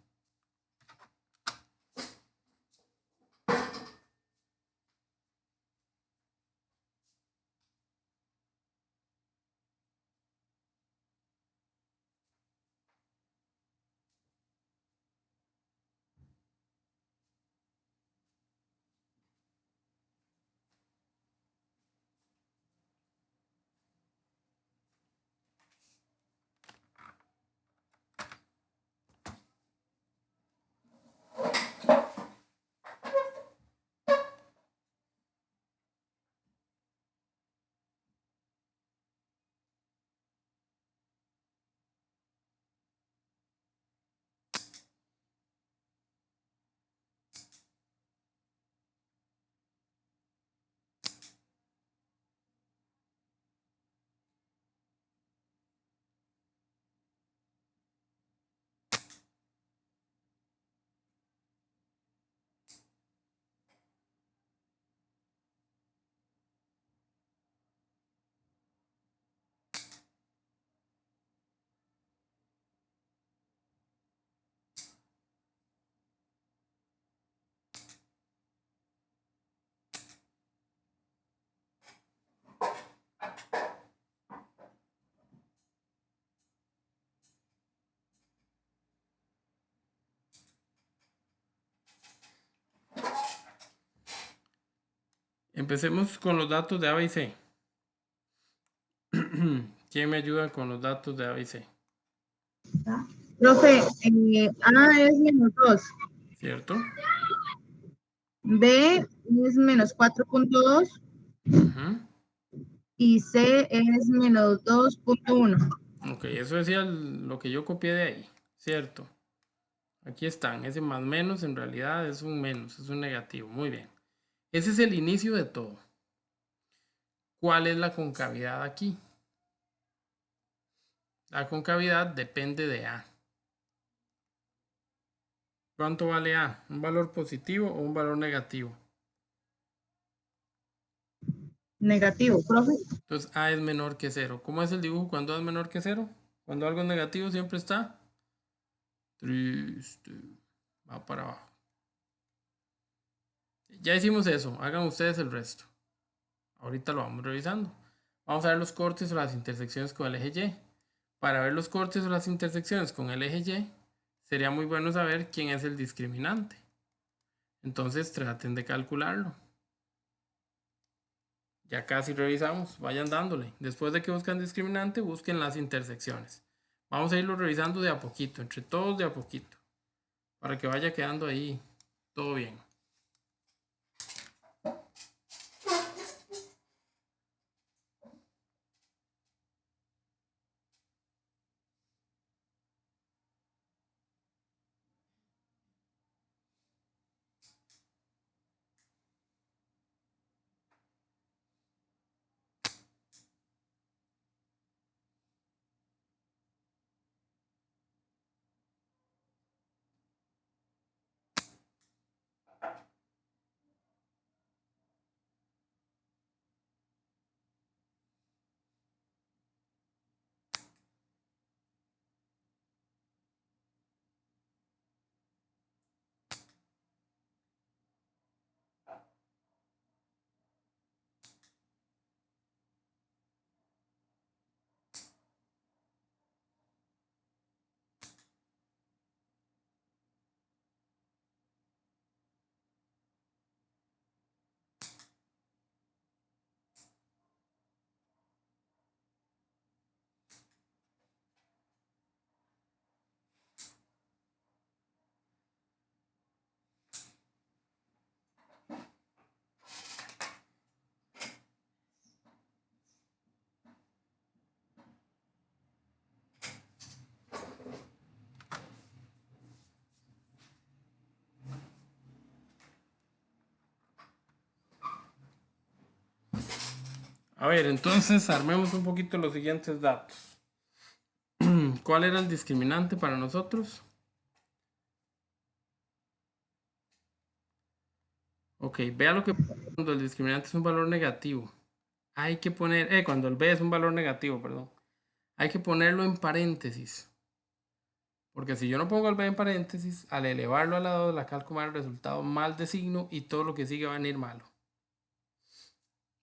Speaker 1: Empecemos con los datos de A, B y C. ¿Quién me ayuda con los datos de A, B y C?
Speaker 2: Profe, A es -2,
Speaker 1: ¿Cierto?
Speaker 2: B es -4.2
Speaker 1: Ujú.
Speaker 2: y C es -2.1.
Speaker 1: Ok, eso decía lo que yo copié de ahí. ¿Cierto? Aquí están. Ese más menos en realidad es un menos, es un negativo. Muy bien. Ese es el inicio de todo. ¿Cuál es la concavidad aquí? La concavidad depende de A. ¿Cuánto vale A? ¿Un valor positivo o un valor negativo?
Speaker 2: Negativo, profe.
Speaker 1: Entonces A es menor que 0. ¿Cómo es el dibujo cuando A es menor que 0? Cuando algo es negativo siempre está triste. Va para abajo. Ya hicimos eso. Hagan ustedes el resto. Ahorita lo vamos revisando. Vamos a ver los cortes o las intersecciones con el eje Y. Para ver los cortes o las intersecciones con el eje Y, sería muy bueno saber quién es el discriminante. Entonces traten de calcularlo. Ya casi revisamos, vayan dándole. Después de que buscan discriminante, busquen las intersecciones. Vamos a irlo revisando de a poquito, entre todos de a poquito, para que vaya quedando ahí todo bien. A ver, entonces armemos un poquito los siguientes datos. ¿Cuál era el discriminante para nosotros? Ok, vea lo que cuando el discriminante es un valor negativo. hay que poner, cuando el b es un valor negativo, perdón, hay que ponerlo en paréntesis. Porque si yo no pongo el b en paréntesis, al elevarlo al lado de la calco el resultado mal de signo y todo lo que sigue va a venir malo.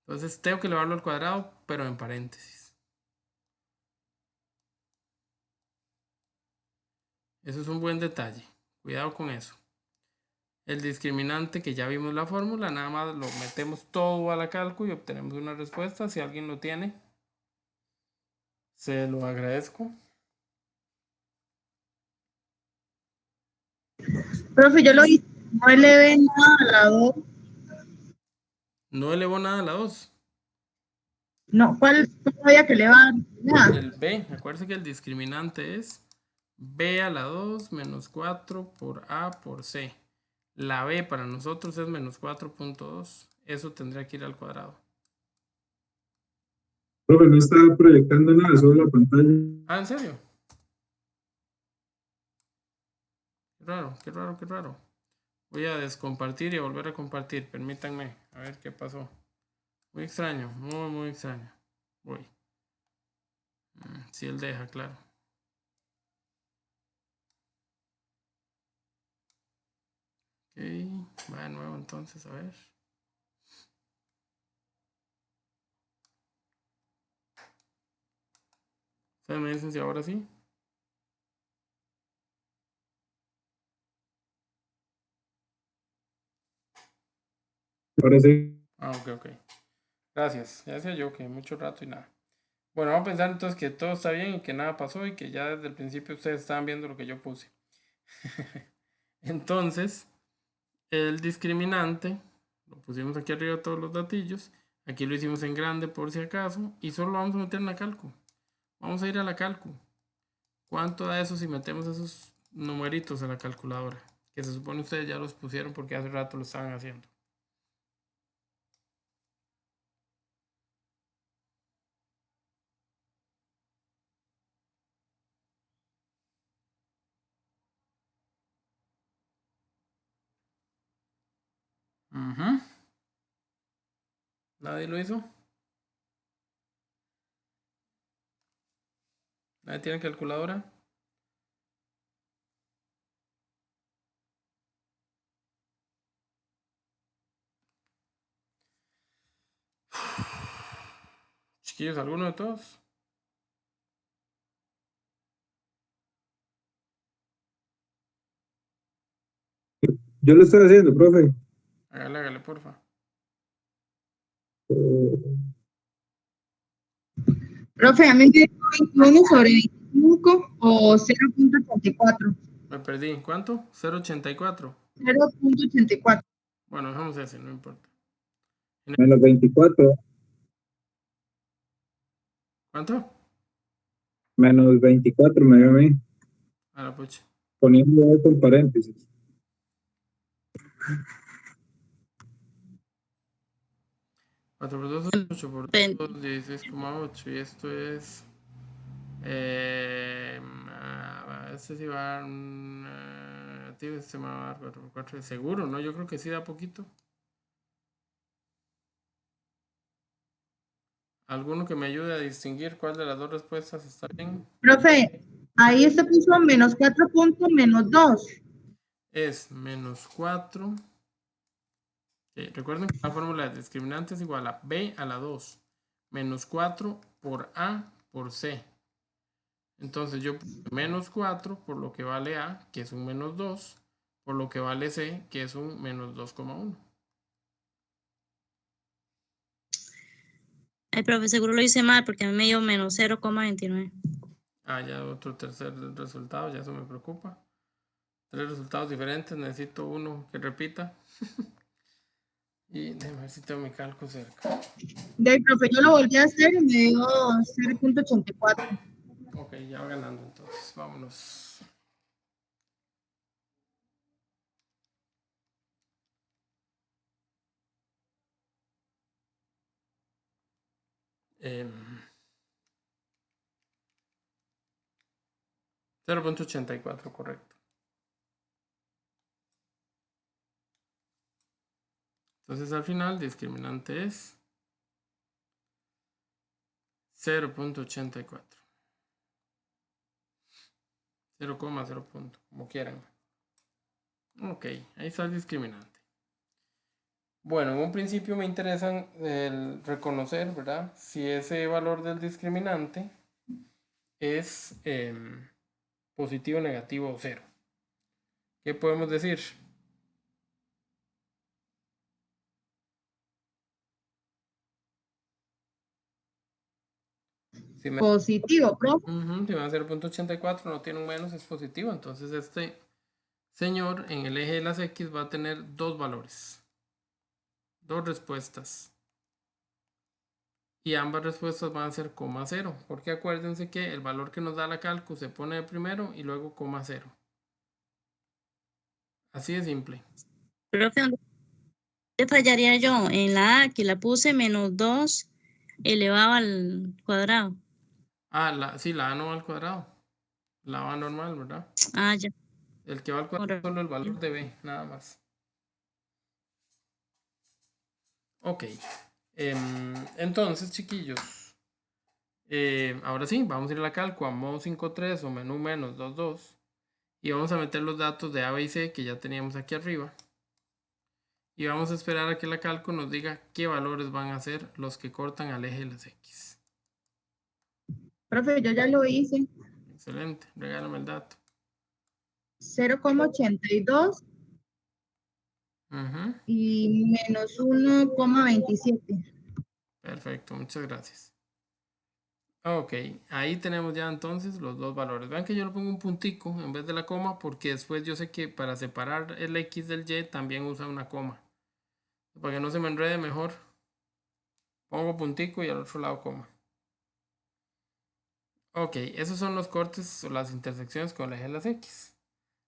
Speaker 1: Entonces tengo que elevarlo al cuadrado, pero en paréntesis. Eso es un buen detalle. Cuidado con eso. El discriminante, que ya vimos la fórmula, nada más lo metemos todo a la calco y obtenemos una respuesta. Si alguien lo tiene, se lo agradezco.
Speaker 2: Profe, yo lo hice, no elevé nada a la 2.
Speaker 1: No elevó nada a la 2.
Speaker 2: No, ¿cuál había que elevar? Nada.
Speaker 1: El b, acuérdense que el discriminante es b a la 2 menos 4 por a por c. La b para nosotros es menos 4.2. Eso tendría que ir al cuadrado.
Speaker 3: Profe, no estaba proyectando nada, solo la pantalla.
Speaker 1: Ah, ¿en serio? Qué raro, qué raro, qué raro. Voy a descompartir y a volver a compartir. Permítanme, a ver qué pasó. Muy extraño, muy, muy extraño. Voy. Si él deja, claro. Ok, va de nuevo entonces, a ver. ¿Ustedes me dicen si ahora sí?
Speaker 3: Ahora sí.
Speaker 1: Ah, ok. Gracias. Ya decía yo que mucho rato y nada. Bueno, vamos a pensar entonces que todo está bien y que nada pasó y que ya desde el principio ustedes estaban viendo lo que yo puse. Entonces, el discriminante, lo pusimos aquí arriba todos los datillos. Aquí lo hicimos en grande por si acaso y solo lo vamos a meter en la calco. Vamos a ir a la calco. ¿Cuánto da eso si metemos esos numeritos a la calculadora? Que se supone ustedes ya los pusieron porque hace rato lo estaban haciendo. ¿Nadie lo hizo? ¿Nadie tiene calculadora? Chiquillos, ¿alguno de todos?
Speaker 3: Yo lo estoy haciendo, profe.
Speaker 1: Hágale, porfa.
Speaker 2: Profe, a mí me dio 21 sobre 25 o 0.84.
Speaker 1: Me perdí. ¿Cuánto? 0.84.
Speaker 2: 0.84.
Speaker 1: Bueno, dejamos ese, no importa.
Speaker 3: Menos 24.
Speaker 1: ¿Cuánto?
Speaker 3: Menos 24 me dio a mí.
Speaker 1: A la pucha.
Speaker 3: Poniendo esto en paréntesis.
Speaker 1: 4 por 2, 8 por 2, 16,8. Y esto es... este sí va a dar un... este me va a dar 4 por 4. Seguro, ¿no? Yo creo que sí da poquito. ¿Alguno que me ayude a distinguir cuál de las dos respuestas está bien?
Speaker 2: Profe, ahí se puso menos 4 punto menos 2.
Speaker 1: Es menos 4. Recuerden que la fórmula de discriminante es igual a b a la 2 menos 4 por a por c. Entonces yo puse menos 4 por lo que vale a, que es un menos 2, por lo que vale c, que es un menos 2,1.
Speaker 4: Ay, profe, seguro lo hice mal porque a mí me dio menos 0,29.
Speaker 1: Ah, ya otro tercer resultado, ya eso me preocupa. 3 resultados diferentes, necesito uno que repita. Y déjame ver si tengo mi cálculo cerca.
Speaker 2: Del profe, yo lo volví a hacer y me dio 0.84.
Speaker 1: Ok, ya va ganando entonces, vámonos. Eh, 0.84, correcto. Entonces al final, discriminante es 0.84. 0,0 punto, como quieran. Ok, ahí está el discriminante. Bueno, en un principio me interesa reconocer, ¿verdad? Si ese valor del discriminante es positivo, negativo o cero. ¿Qué podemos decir? Si me,
Speaker 2: Positivo, profe.
Speaker 1: si me da 0.84, no tiene un menos, es positivo. Entonces este señor en el eje de las X va a tener dos valores. Dos respuestas. Y ambas respuestas van a ser coma cero. Porque acuérdense que el valor que nos da la cálculo se pone de primero y luego coma cero. Así de simple.
Speaker 4: Profe, ¿dónde fallaría yo? En la A, que la puse menos 2 elevado al cuadrado.
Speaker 1: Ah, sí, la A no va al cuadrado. La A va normal, ¿verdad?
Speaker 4: Ah, ya.
Speaker 1: El que va al cuadrado es solo el valor de B, nada más. Ok. Entonces, chiquillos. Ahora sí, vamos a ir a la calco a modo 5.3 o menú menos 2.2. Y vamos a meter los datos de A, B y C que ya teníamos aquí arriba. Y vamos a esperar a que la calco nos diga qué valores van a ser los que cortan al eje de las X.
Speaker 2: Profe, yo ya lo hice.
Speaker 1: Excelente, regálame el dato.
Speaker 2: 0,82
Speaker 1: Ujú,
Speaker 2: y menos 1,27.
Speaker 1: perfecto, muchas gracias. Ok, ahí tenemos ya entonces los dos valores. Vean que yo le pongo un puntico en vez de la coma porque después yo sé que para separar el X del Y también usa una coma. Para que no se me enrede mejor, pongo puntico y al otro lado coma. Ok, esos son los cortes o las intersecciones con el eje de las X.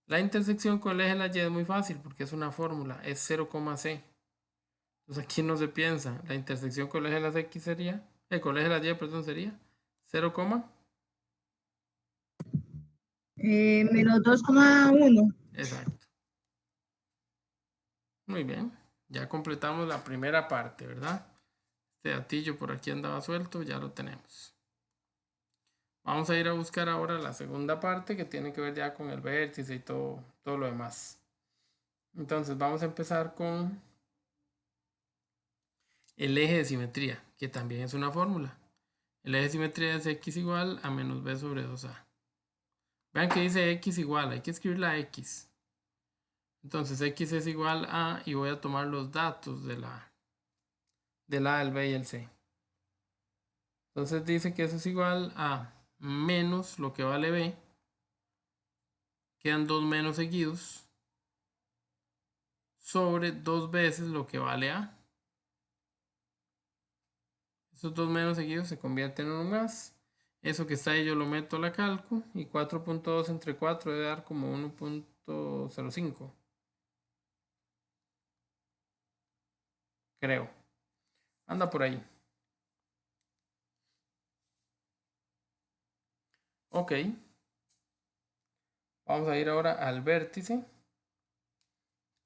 Speaker 1: La intersección con el eje de la Y es muy fácil porque es una fórmula, es 0,c. Entonces aquí no se piensa. La intersección con el eje de las X sería, con el eje de la Y, perdón, sería 0,
Speaker 2: Menos 2,1.
Speaker 1: exacto. Muy bien, ya completamos la primera parte, ¿verdad? Este gatillo por aquí andaba suelto, ya lo tenemos. Vamos a ir a buscar ahora la segunda parte que tiene que ver ya con el vértice y todo lo demás. Entonces vamos a empezar con el eje de simetría, que también es una fórmula. El eje de simetría es x igual a menos b sobre 2a. Vean que dice x igual, hay que escribir la x. Entonces x es igual a, y voy a tomar los datos del A, el B y el C. Entonces dice que eso es igual a menos lo que vale B. Quedan dos menos seguidos. Sobre dos veces lo que vale A. Esos dos menos seguidos se convierten en un más. Eso que está ahí yo lo meto a la calco. Y 4.2 entre 4 debe dar como 1.05. Creo. Anda por ahí. Ok. Vamos a ir ahora al vértice.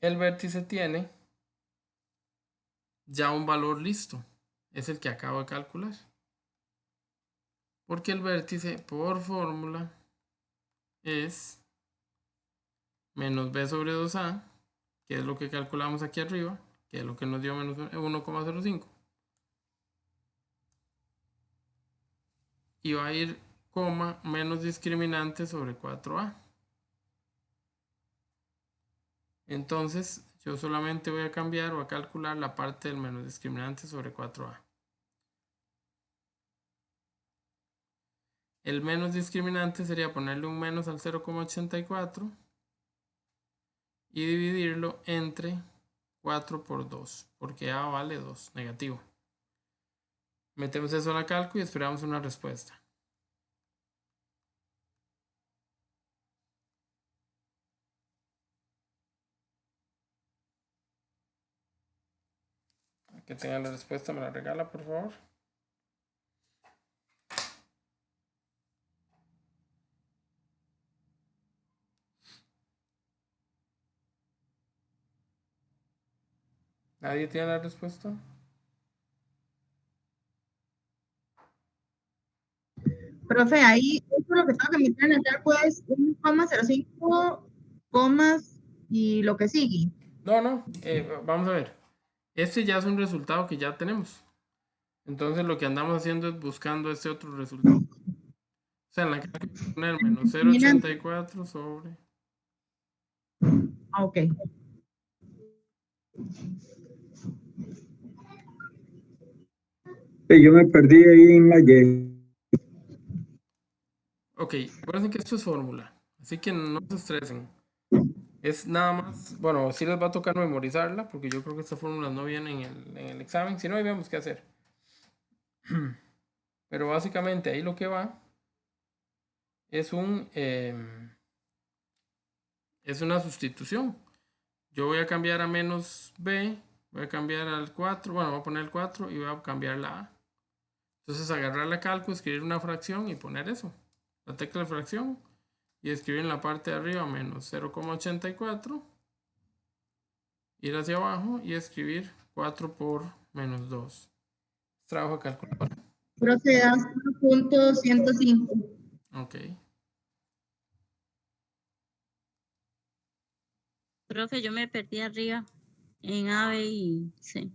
Speaker 1: El vértice tiene ya un valor listo. Es el que acabo de calcular. Porque el vértice por fórmula es menos b sobre 2a, que es lo que calculamos aquí arriba, que es lo que nos dio menos 1,05. Y va a ir coma menos discriminante sobre 4a. Entonces yo solamente voy a cambiar o a calcular la parte del menos discriminante sobre 4a. El menos discriminante sería ponerle un menos al 0,84 y dividirlo entre 4 por 2, porque a vale 2, negativo. Metemos eso a la cálculo y esperamos una respuesta. Que tenga la respuesta, me la regala, por favor. ¿Nadie tiene la respuesta?
Speaker 2: Profe, ahí esto lo que tengo que meter en el cálculo es 1,05 comas y lo que sigue.
Speaker 1: No, vamos a ver. Este ya es un resultado que ya tenemos. Entonces lo que andamos haciendo es buscando este otro resultado. O sea, en la que hay que poner menos
Speaker 2: Mira,
Speaker 1: 0,84 sobre...
Speaker 2: ok.
Speaker 3: Sí, yo me perdí ahí en la Y.
Speaker 1: Ok, acuérdense que esto es fórmula. Así que no se estresen. Es nada más, bueno, sí les va a tocar memorizarla, porque yo creo que estas fórmulas no vienen en el examen. Si no, ahí vemos qué hacer. Pero básicamente ahí lo que va es es una sustitución. Yo voy a cambiar a menos b, voy a cambiar al 4, bueno, voy a poner el 4 y voy a cambiar la a. Entonces agarrar la cálculo, escribir una fracción y poner eso, la tecla de fracción, y escribir en la parte de arriba menos 0,84, ir hacia abajo y escribir 4 por menos 2. Trabajo de calculadora.
Speaker 2: Proceda 0,105.
Speaker 1: Ok.
Speaker 4: Profe, yo me perdí arriba en A, B y C.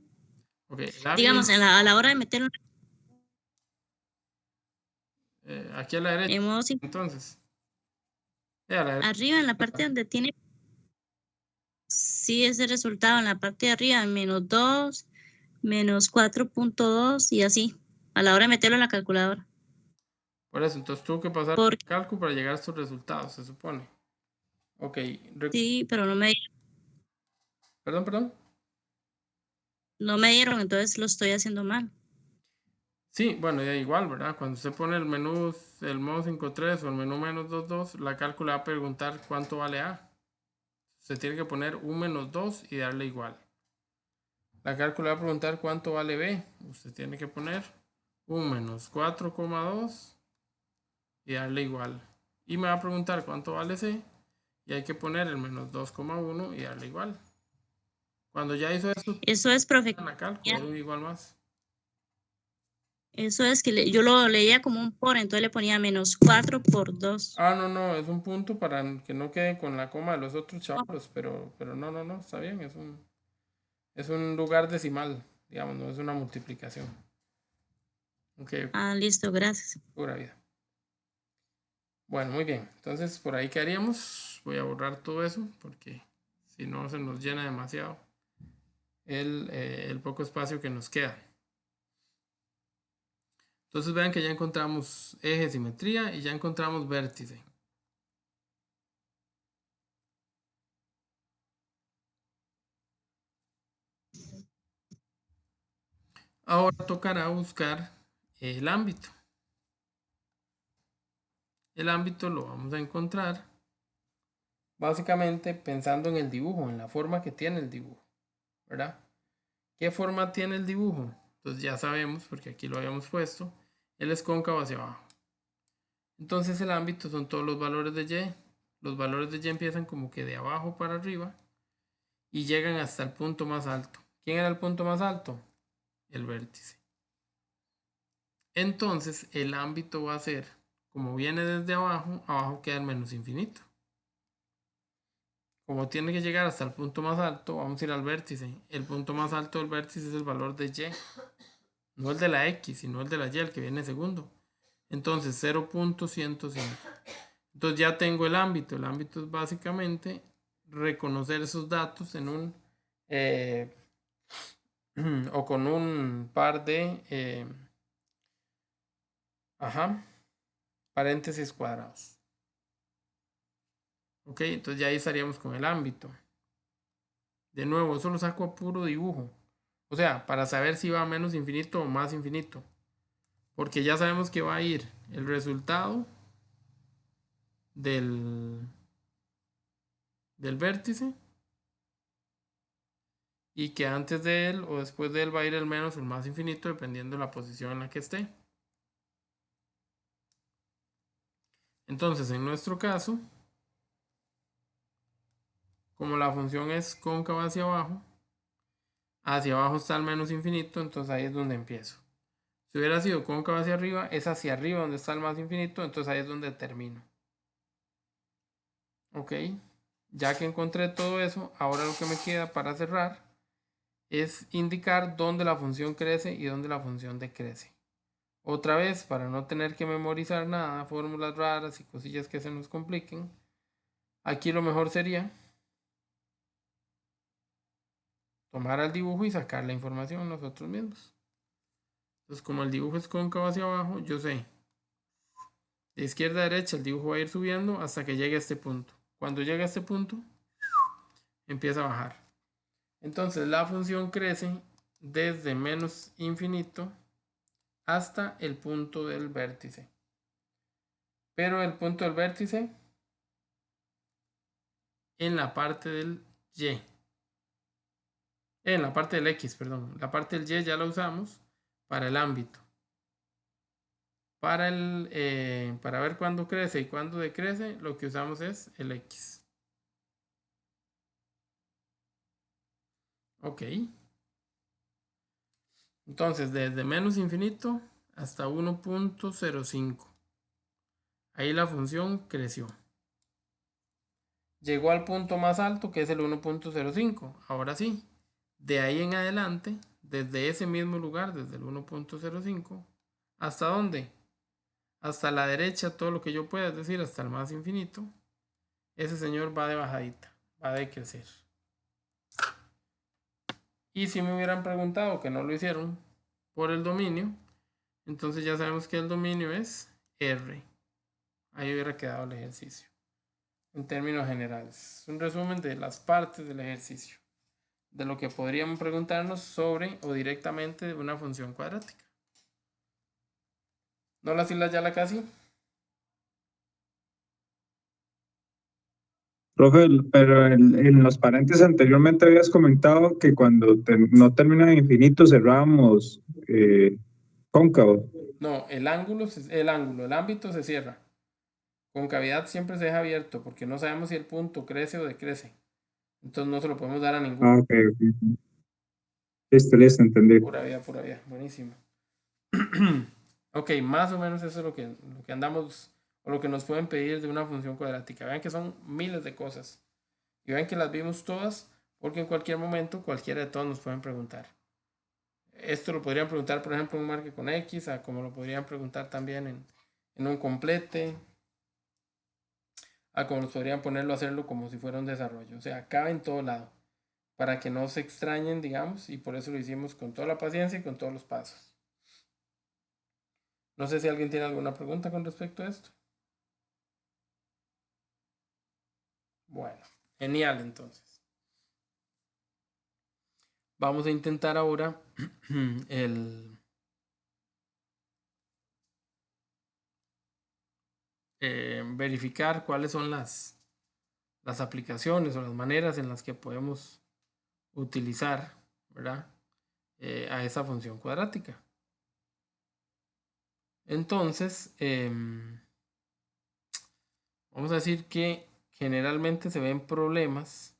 Speaker 1: Ok, el A
Speaker 4: Digamos,
Speaker 1: viene
Speaker 4: a la hora de meterlo
Speaker 1: aquí a la derecha.
Speaker 4: en modo
Speaker 1: Entonces, a la derecha.
Speaker 4: arriba, en la parte donde tiene, sí, ese resultado, en la parte de arriba, menos 2, menos 4,2 y así, a la hora de meterlo en la calculadora.
Speaker 1: Por eso, entonces tuvo que pasar el
Speaker 4: Porque
Speaker 1: cálculo para llegar a estos resultados, se supone. Ok,
Speaker 4: sí, pero
Speaker 1: perdón.
Speaker 4: no me dieron, entonces lo estoy haciendo mal.
Speaker 1: Sí, bueno, ya igual, ¿verdad? Cuando usted pone el menú, el modo 5.3 o el menú menos 2.2, la cálculo va a preguntar cuánto vale A. Usted tiene que poner un menos 2 y darle igual. La cálculo va a preguntar cuánto vale B. Usted tiene que poner un menos 4,2 y darle igual. Y me va a preguntar cuánto vale C y hay que poner el menos 2,1 y darle igual. Cuando ya hizo eso,
Speaker 4: Eso es, profe,
Speaker 1: en la cálculo, hay un igual más.
Speaker 4: eso es que yo lo leía como un por, entonces le ponía menos 4 por 2.
Speaker 1: Ah, no, es un punto para que no quede con la coma de los otros chavos, pero no, está bien, es un lugar decimal, digamos, no es una multiplicación. Ok,
Speaker 4: Ah, listo, gracias.
Speaker 1: pura vida. Bueno, muy bien, entonces por ahí quedaríamos. Voy a borrar todo eso porque si no se nos llena demasiado el poco espacio que nos queda. Entonces vean que ya encontramos eje, simetría y ya encontramos vértice. Ahora tocará buscar el ámbito. El ámbito lo vamos a encontrar básicamente pensando en el dibujo, en la forma que tiene el dibujo, ¿verdad? ¿Qué forma tiene el dibujo? Entonces ya sabemos, porque aquí lo habíamos puesto, él es cóncavo hacia abajo. Entonces el ámbito son todos los valores de Y. Los valores de Y empiezan como que de abajo para arriba y llegan hasta el punto más alto. ¿Quién era el punto más alto? El vértice. Entonces el ámbito va a ser, como viene desde abajo, abajo queda el menos infinito. Como tiene que llegar hasta el punto más alto, vamos a ir al vértice. El punto más alto del vértice es el valor de Y. No el de la X, sino el de la Y, el que viene segundo. Entonces 0.105. Entonces ya tengo el ámbito. El ámbito es básicamente reconocer esos datos en un o con un par de paréntesis cuadrados. Ok, entonces ya ahí estaríamos con el ámbito. De nuevo, eso lo saco a puro dibujo. O sea, para saber si va a menos infinito o más infinito. Porque ya sabemos que va a ir el resultado del vértice. Y que antes de él o después de él va a ir el menos o el más infinito dependiendo de la posición en la que esté. Entonces, en nuestro caso, como la función es cóncava hacia abajo está el menos infinito, entonces ahí es donde empiezo. Si hubiera sido cóncavo hacia arriba, es hacia arriba donde está el más infinito, entonces ahí es donde termino. Ok, ya que encontré todo eso, ahora lo que me queda para cerrar es indicar dónde la función crece y dónde la función decrece. Otra vez, para no tener que memorizar nada, fórmulas raras y cosillas que se nos compliquen, aquí lo mejor sería tomar el dibujo y sacar la información nosotros mismos. Entonces, como el dibujo es cóncavo hacia abajo, yo sé, de izquierda a derecha el dibujo va a ir subiendo hasta que llegue a este punto. Cuando llegue a este punto, empieza a bajar. Entonces, la función crece desde menos infinito hasta el punto del vértice. Pero el punto del vértice en la parte del y. En la parte del x, perdón. La parte del y ya la usamos para el ámbito. Para ver cuándo crece y cuándo decrece, lo que usamos es el x. Ok. Entonces, desde menos infinito hasta 1.05. Ahí la función creció. Llegó al punto más alto, que es el 1.05. Ahora sí, de ahí en adelante, desde ese mismo lugar, desde el 1.05, ¿hasta dónde? Hasta la derecha, todo lo que yo pueda, es decir, hasta el más infinito. Ese señor va de bajadita, va a decrecer. Y si me hubieran preguntado que no lo hicieron por el dominio, entonces ya sabemos que el dominio es R. Ahí hubiera quedado el ejercicio. En términos generales, un resumen de las partes del ejercicio, de lo que podríamos preguntarnos sobre o directamente de una función cuadrática. ¿No las islas ya la casi?
Speaker 3: Profe, pero en los paréntesis anteriormente habías comentado que cuando no termina en infinito cerrábamos cóncavo.
Speaker 1: No, el ámbito se cierra. Concavidad siempre se deja abierto porque no sabemos si el punto crece o decrece. Entonces no se lo podemos dar a ninguno.
Speaker 3: Ah, ok. Listo, entendí.
Speaker 1: Pura vida. Buenísimo. Ok, más o menos eso es lo que andamos o lo que nos pueden pedir de una función cuadrática. Vean que son miles de cosas. Y vean que las vimos todas porque en cualquier momento cualquiera de todas nos pueden preguntar. Esto lo podrían preguntar, por ejemplo, en un marque con X, como lo podrían preguntar también en un complete, como nos podrían ponerlo a hacerlo como si fuera un desarrollo. O sea, cabe en todo lado, para que no se extrañen, digamos, y por eso lo hicimos con toda la paciencia y con todos los pasos. No sé si alguien tiene alguna pregunta con respecto a esto. Bueno, genial entonces. Vamos a intentar ahora verificar cuáles son las aplicaciones o las maneras en las que podemos utilizar, ¿verdad? A esa función cuadrática. Entonces, vamos a decir que generalmente se ven problemas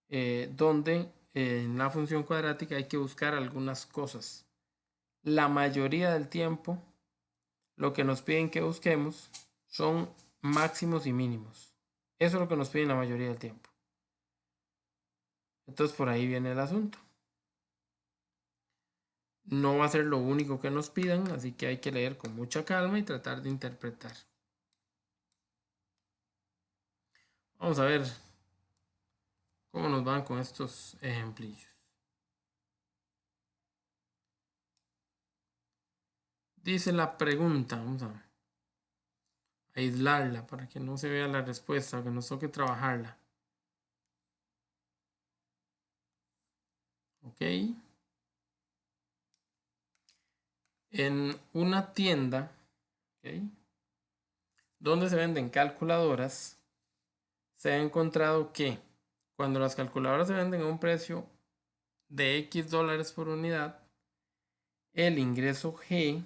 Speaker 1: donde en la función cuadrática hay que buscar algunas cosas. La mayoría del tiempo, lo que nos piden que busquemos son máximos y mínimos. Eso es lo que nos piden la mayoría del tiempo. Entonces, por ahí viene el asunto. No va a ser lo único que nos pidan, así que hay que leer con mucha calma y tratar de interpretar. Vamos a ver cómo nos van con estos ejemplillos. Dice la pregunta, vamos a aislarla para que no se vea la respuesta, que nos toque trabajarla. Ok. En una tienda, ¿okay?, donde se venden calculadoras, se ha encontrado que cuando las calculadoras se venden a un precio de X dólares por unidad, el ingreso G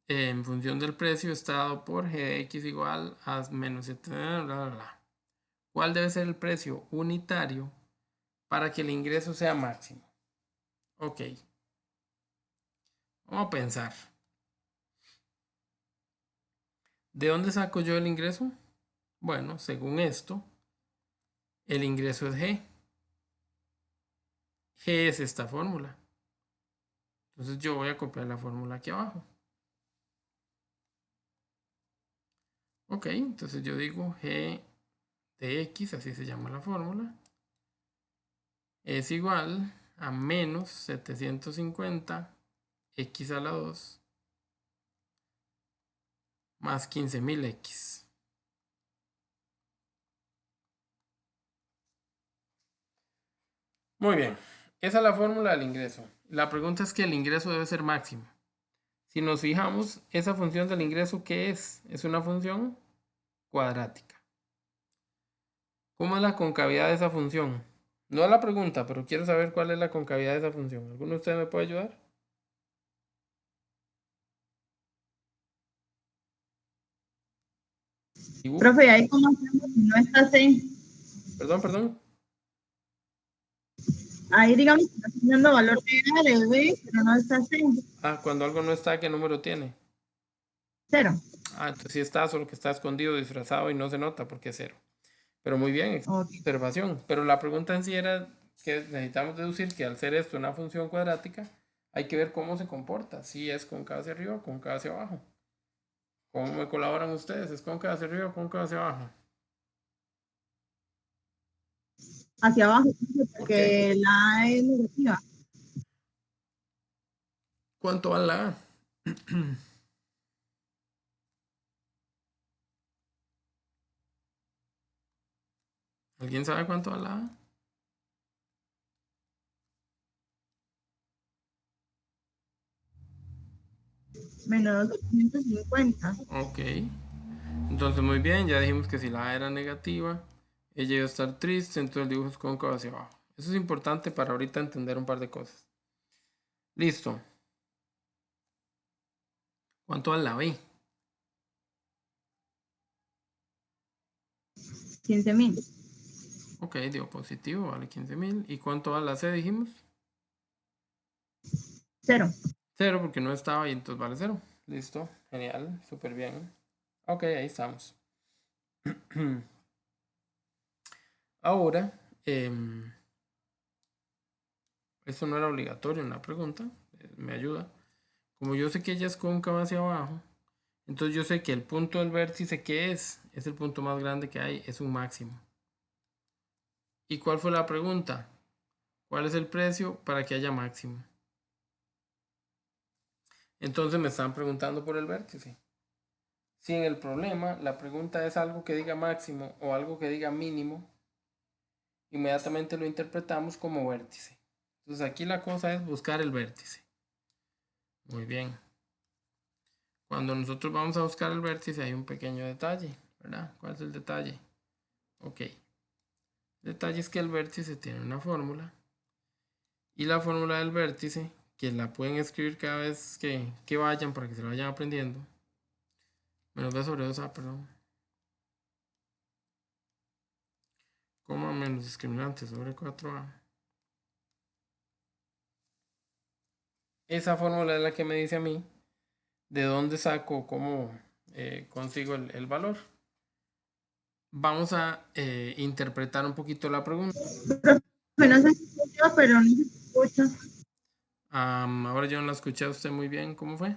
Speaker 1: en función del precio está dado por G de X igual a menos 7, bla, bla, bla. ¿Cuál debe ser el precio unitario para que el ingreso sea máximo? Ok. Vamos a pensar. ¿De dónde saco yo el ingreso? Bueno, según esto, el ingreso es G. G es esta fórmula. Entonces yo voy a copiar la fórmula aquí abajo. Ok, entonces yo digo G de X, así se llama la fórmula, es igual a menos 750 X a la 2 más 15.000 X. Muy bien, esa es la fórmula del ingreso. La pregunta es que el ingreso debe ser máximo. Si nos fijamos, esa función del ingreso, ¿qué es? Es una función cuadrática. ¿Cómo es la concavidad de esa función? No es la pregunta, pero quiero saber cuál es la concavidad de esa función. ¿Alguno de ustedes me puede ayudar?
Speaker 2: Profe, ahí cómo hacemos si no está C.
Speaker 1: Perdón.
Speaker 2: Ahí digamos que está teniendo valor de A, de B, pero no está C.
Speaker 1: Ah, cuando algo no está, ¿qué número tiene?
Speaker 2: 0.
Speaker 1: Ah, entonces sí está, solo que está escondido, disfrazado y no se nota porque es 0. Pero muy bien,
Speaker 2: Ok.
Speaker 1: observación. Pero la pregunta en sí era que necesitamos deducir que al ser esto una función cuadrática, hay que ver cómo se comporta. Si es cóncava hacia arriba o cóncava hacia abajo. ¿Cómo me colaboran ustedes? ¿Es cóncava hacia arriba o cóncava hacia abajo?
Speaker 2: Hacia abajo,
Speaker 1: ¿Por qué?
Speaker 2: porque la A es negativa.
Speaker 1: ¿Cuánto vale la A? ¿Alguien sabe cuánto vale la A?
Speaker 2: Menos 250.
Speaker 1: Ok. Entonces muy bien, ya dijimos que si la A era negativa, ella iba a estar triste, entonces el dibujo es cóncavo hacia abajo. Eso es importante para ahorita entender un par de cosas. Listo. ¿Cuánto vale la B?
Speaker 2: 15.000.
Speaker 1: Ok, dio positivo, vale 15.000. ¿Y cuánto vale la C, dijimos?
Speaker 2: 0.
Speaker 1: 0 porque no estaba y entonces vale 0. Listo, genial, súper bien. Ok, ahí estamos. Ahora, esto no era obligatorio en la pregunta, me ayuda. Como yo sé que ella es cóncava hacia abajo, entonces yo sé que el punto del vértice que es el punto más grande que hay, es un máximo. ¿Y cuál fue la pregunta? ¿Cuál es el precio para que haya máximo? Entonces me están preguntando por el vértice. Si en el problema la pregunta es algo que diga máximo o algo que diga mínimo, inmediatamente lo interpretamos como vértice. Entonces aquí la cosa es buscar el vértice. Muy bien. Cuando nosotros vamos a buscar el vértice hay un pequeño detalle, ¿verdad? ¿Cuál es el detalle? Ok. El detalle es que el vértice tiene una fórmula y la fórmula del vértice, que la pueden escribir cada vez que vayan para que se lo vayan aprendiendo. Menos B sobre 2A, perdón. Coma menos discriminante sobre 4A. Esa fórmula es la que me dice a mí de dónde saco, cómo consigo el valor. Vamos a interpretar un poquito la pregunta.
Speaker 2: No se escucha, pero no se escucha.
Speaker 1: Ahora yo no la escuché a usted muy bien. ¿Cómo fue?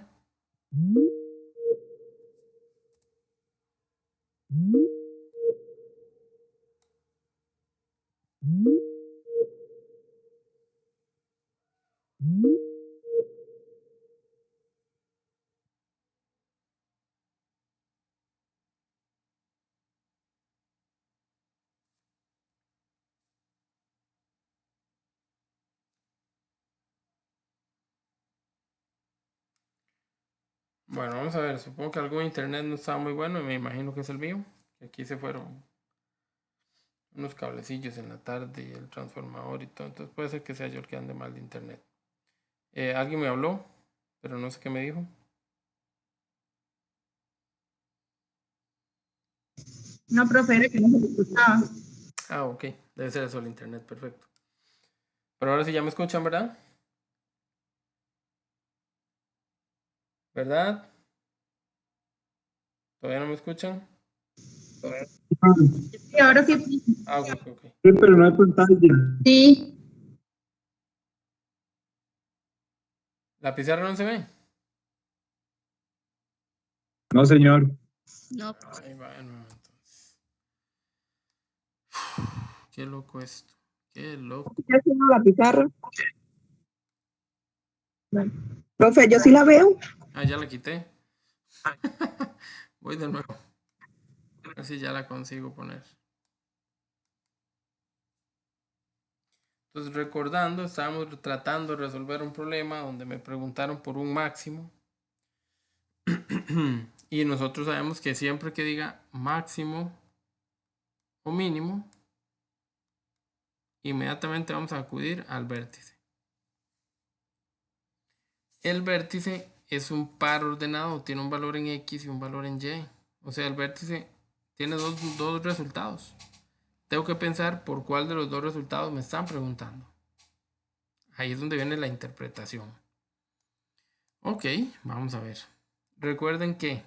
Speaker 1: Bueno, vamos a ver. Supongo que algún internet no estaba muy bueno y me imagino que es el mío. Que aquí se fueron unos cablecillos en la tarde y el transformador y todo. Entonces puede ser que sea yo el que ande mal de internet. Alguien me habló, pero no sé qué me dijo.
Speaker 2: No, profe, era que no se escuchaba.
Speaker 1: Ah, ok. Debe ser eso el internet. Perfecto. Pero ahora sí ya me escuchan, ¿verdad? ¿verdad? ¿Todavía no me escuchan?
Speaker 2: Sí, ahora sí.
Speaker 1: Ah, ok, ok, ok.
Speaker 3: Sí, pero no hay pantalla.
Speaker 2: Sí.
Speaker 1: ¿La pizarra no se ve?
Speaker 3: No, señor.
Speaker 4: No,
Speaker 1: Ahí va de nuevo, entonces. Qué loco esto. Qué loco.
Speaker 5: Ya tengo la pizarra. Profe, yo sí la veo.
Speaker 1: Ah, ya la quité. Voy de nuevo. A ver si ya la consigo poner. Entonces, recordando, estábamos tratando de resolver un problema donde me preguntaron por un máximo. Y nosotros sabemos que siempre que diga máximo o mínimo, inmediatamente vamos a acudir al vértice. El vértice es un par ordenado, tiene un valor en X y un valor en Y. O sea, el vértice tiene dos resultados. Tengo que pensar por cuál de los dos resultados me están preguntando. Ahí es donde viene la interpretación. Ok, vamos a ver. Recuerden que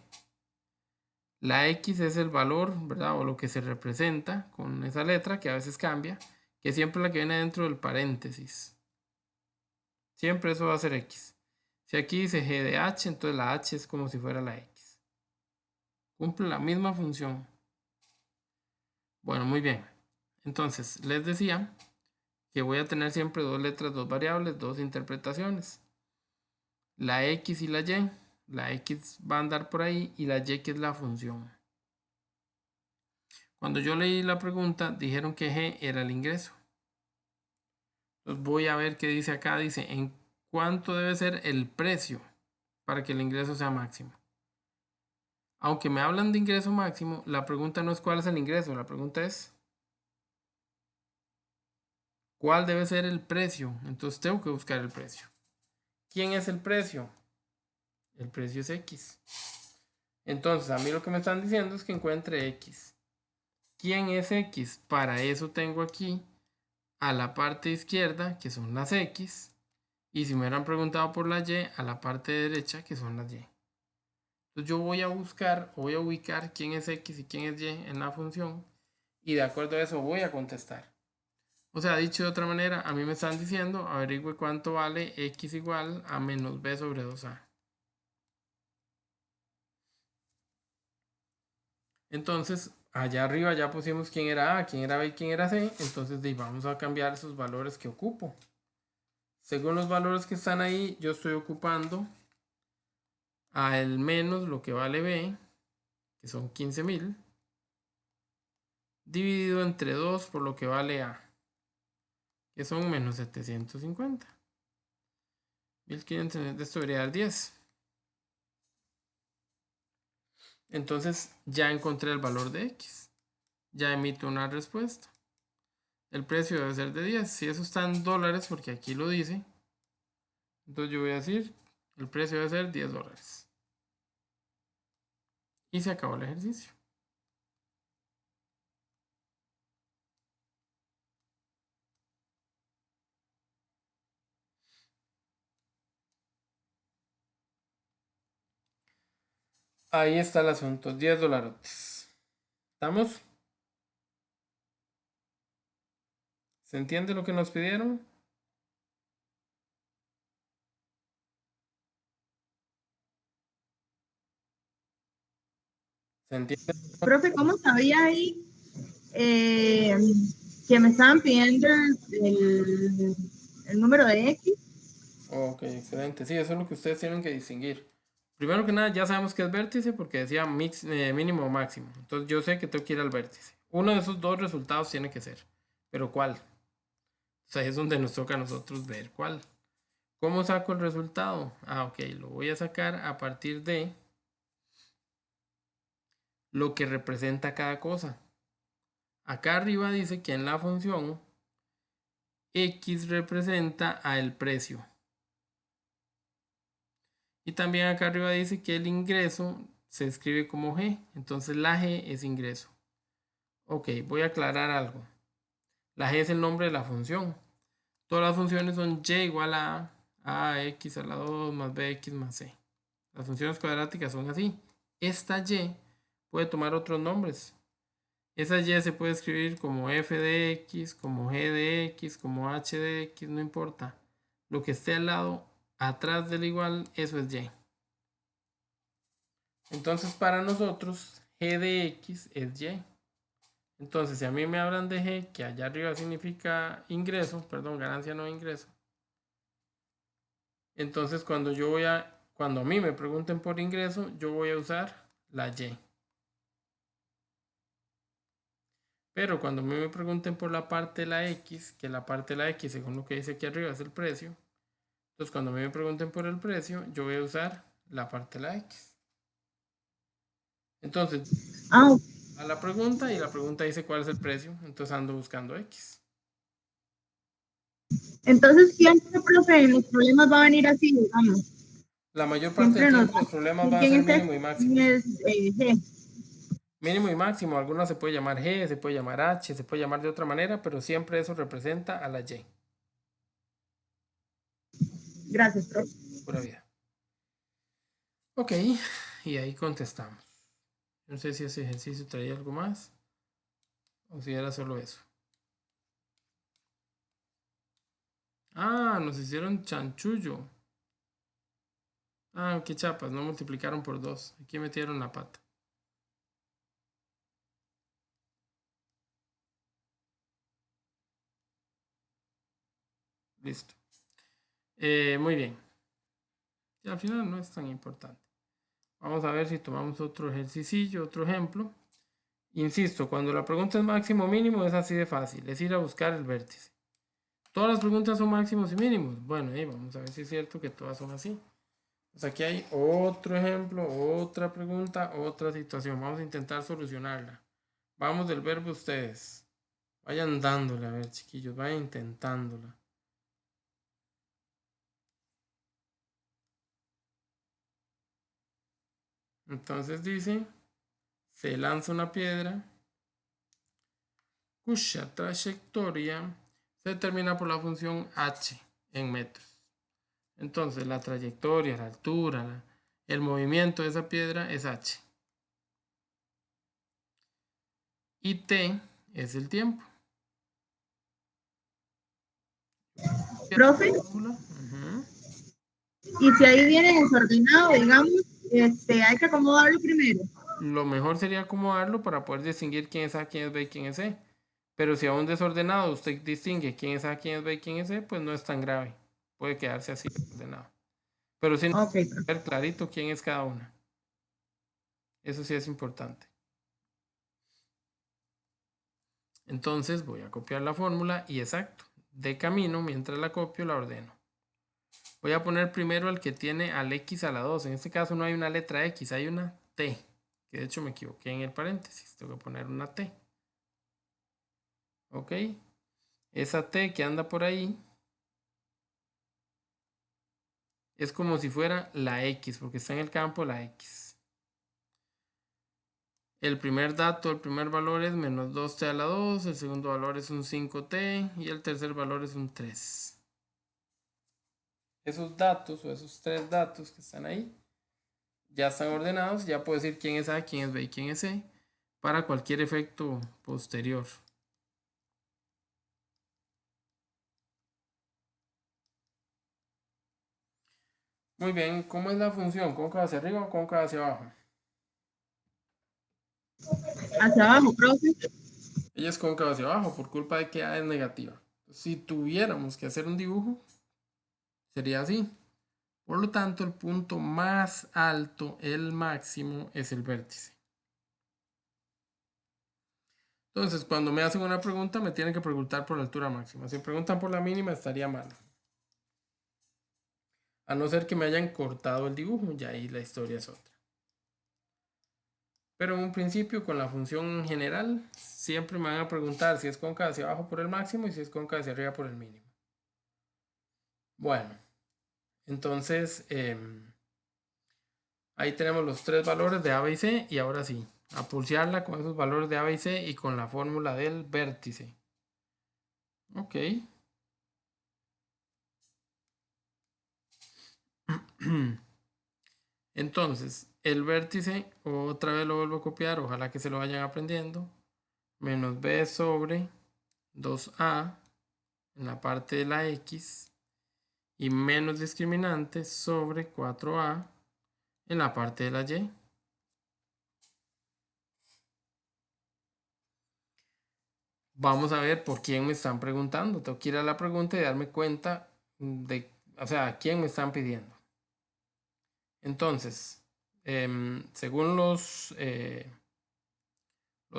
Speaker 1: la X es el valor, ¿verdad? O lo que se representa con esa letra que a veces cambia, que siempre es la que viene dentro del paréntesis. Siempre eso va a ser X. Si aquí dice G de H, entonces la H es como si fuera la X. Cumple la misma función. Bueno, muy bien. Entonces, les decía que voy a tener siempre dos letras, dos variables, dos interpretaciones. La X y la Y. La X va a andar por ahí y la Y que es la función. Cuando yo leí la pregunta, dijeron que G era el ingreso. Entonces voy a ver qué dice acá. Dice, ¿en cuánto debe ser el precio para que el ingreso sea máximo? Aunque me hablan de ingreso máximo, la pregunta no es cuál es el ingreso. La pregunta es, ¿cuál debe ser el precio? Entonces tengo que buscar el precio. ¿Quién es el precio? El precio es X. Entonces, a mí lo que me están diciendo es que encuentre X. ¿Quién es X? Para eso tengo aquí a la parte izquierda, que son las X. Y si me hubieran preguntado por la Y, a la parte derecha, que son las Y. Entonces yo voy a buscar, o voy a ubicar quién es X y quién es Y en la función. Y de acuerdo a eso voy a contestar. O sea, dicho de otra manera, a mí me están diciendo, averigüe cuánto vale X igual a menos B sobre 2A. Entonces, allá arriba ya pusimos quién era A, quién era B y quién era C. Entonces, vamos a cambiar esos valores que ocupo. Según los valores que están ahí, yo estoy ocupando a el menos lo que vale B, que son 15.000, dividido entre 2 por lo que vale A, que son menos 750. 1500, esto debería dar 10. Entonces ya encontré el valor de X. Ya emito una respuesta. El precio debe ser de 10. Si eso está en dólares, porque aquí lo dice, entonces yo voy a decir, el precio debe ser $10. Y se acabó el ejercicio. Ahí está el asunto, $10. ¿Estamos? ¿Se entiende lo que nos pidieron? ¿Se entiende?
Speaker 2: Profe, ¿cómo sabía ahí que me estaban pidiendo el número de X?
Speaker 1: Ok, excelente. Sí, eso es lo que ustedes tienen que distinguir. Primero que nada, ya sabemos que es vértice porque decía mínimo o máximo. Entonces yo sé que tengo que ir al vértice. Uno de esos dos resultados tiene que ser. ¿Pero cuál? O sea, es donde nos toca a nosotros ver cuál. ¿Cómo saco el resultado? Ah, ok, lo voy a sacar a partir de lo que representa cada cosa. Acá arriba dice que en la función X representa a el precio. Y también acá arriba dice que el ingreso se escribe como G. Entonces la G es ingreso. Ok, voy a aclarar algo. La G es el nombre de la función. Todas las funciones son Y igual a X a la 2 más BX más C. Las funciones cuadráticas son así. Esta y puede tomar otros nombres. Esa y se puede escribir como f de x, como g de x, como h de x, no importa. Lo que esté al lado, atrás del igual, eso es y. Entonces para nosotros, g de x es y. Entonces si a mí me hablan de g, que allá arriba significa ingreso, perdón, ganancia no ingreso. Entonces cuando a mí me pregunten por ingreso, yo voy a usar la y. Pero cuando a mí me pregunten por la parte de la x, que la parte de la x, según lo que dice aquí arriba, es el precio. Entonces, cuando a mí me pregunten por el precio, yo voy a usar la parte de la x. Entonces,
Speaker 2: Ah,
Speaker 1: a la pregunta y la pregunta dice cuál es el precio. Entonces, ando buscando x.
Speaker 2: entonces siempre, profe, en los problemas va a venir así, digamos.
Speaker 1: La mayor parte del
Speaker 2: Siempre nos
Speaker 1: tiempo los problemas van a
Speaker 2: quién
Speaker 1: ser
Speaker 2: es X,
Speaker 1: mínimo y
Speaker 2: quién
Speaker 1: máximo.
Speaker 2: es G.
Speaker 1: Mínimo y máximo. Algunas se puede llamar g, se puede llamar h, se puede llamar de otra manera, pero siempre eso representa a la y.
Speaker 2: Gracias, profe.
Speaker 1: Pura vida. Ok, y ahí contestamos. No sé si ese ejercicio traía algo más o si era solo eso. Ah, nos hicieron chanchullo. Ah, qué chapas, no multiplicaron por 2. Aquí metieron la pata. Listo. Muy bien. Y al final no es tan importante. Vamos a ver si tomamos otro ejercicio, otro ejemplo. Insisto, cuando la pregunta es máximo o mínimo es así de fácil. Es ir a buscar el vértice. Todas las preguntas son máximos y mínimos. Bueno, ahí vamos a ver si es cierto que todas son así. Pues aquí hay otro ejemplo, otra pregunta, otra situación. Vamos a intentar solucionarla. Vamos del verbo ustedes. Vayan dándole, a ver, chiquillos, vayan intentándola. Entonces dice, se lanza una piedra cuya trayectoria se determina por la función h en metros. Entonces la trayectoria, la altura, el movimiento de esa piedra es h. Y t es el tiempo.
Speaker 2: Profe,
Speaker 1: Ujú.
Speaker 2: y si ahí viene desordenado, digamos, hay que acomodarlo primero.
Speaker 1: Lo mejor sería acomodarlo para poder distinguir quién es A, quién es B y quién es C. Pero si aún desordenado usted distingue quién es A, quién es B y quién es C, pues no es tan grave. Puede quedarse así desordenado. Pero sí
Speaker 2: Ok,
Speaker 1: ver clarito quién es cada una. Eso sí es importante. Entonces voy a copiar la fórmula y exacto. De camino, mientras la copio, la ordeno. Voy a poner primero el que tiene al X a la 2. En este caso no hay una letra X, hay una T. Que de hecho me equivoqué en el paréntesis. Tengo que poner una T. Ok. Esa T que anda por ahí es como si fuera la X, porque está en el campo la X. El primer dato, el primer valor es menos 2t a la 2, el segundo valor es un 5t y el tercer valor es un 3. Esos datos o esos tres datos que están ahí ya están ordenados, ya puedo decir quién es A, quién es B y quién es C para cualquier efecto posterior. Muy bien, ¿cómo es la función? ¿Cóncava hacia arriba o cóncava hacia abajo?
Speaker 2: hacia abajo, profe.
Speaker 1: Ella es cóncava hacia abajo por culpa de que A es negativa. Si tuviéramos que hacer un dibujo, sería así. Por lo tanto, el punto más alto, el máximo, es el vértice. Entonces, cuando me hacen una pregunta, me tienen que preguntar por la altura máxima. Si preguntan por la mínima, estaría mal. A no ser que me hayan cortado el dibujo, ya ahí la historia es otra. Pero en un principio, con la función general, siempre me van a preguntar si es cóncava hacia abajo por el máximo y si es cóncava hacia arriba por el mínimo. Bueno, entonces ahí tenemos los tres valores de A, B y C y ahora sí, a pulsearla con esos valores de A, B y C y con la fórmula del vértice. Ok. Entonces, el vértice, otra vez lo vuelvo a copiar, ojalá que se lo vayan aprendiendo. Menos b sobre 2a en la parte de la x y menos discriminante sobre 4a en la parte de la y. Vamos a ver por quién me están preguntando. Tengo que ir a la pregunta y darme cuenta de, o sea, a quién me están pidiendo. Entonces, según los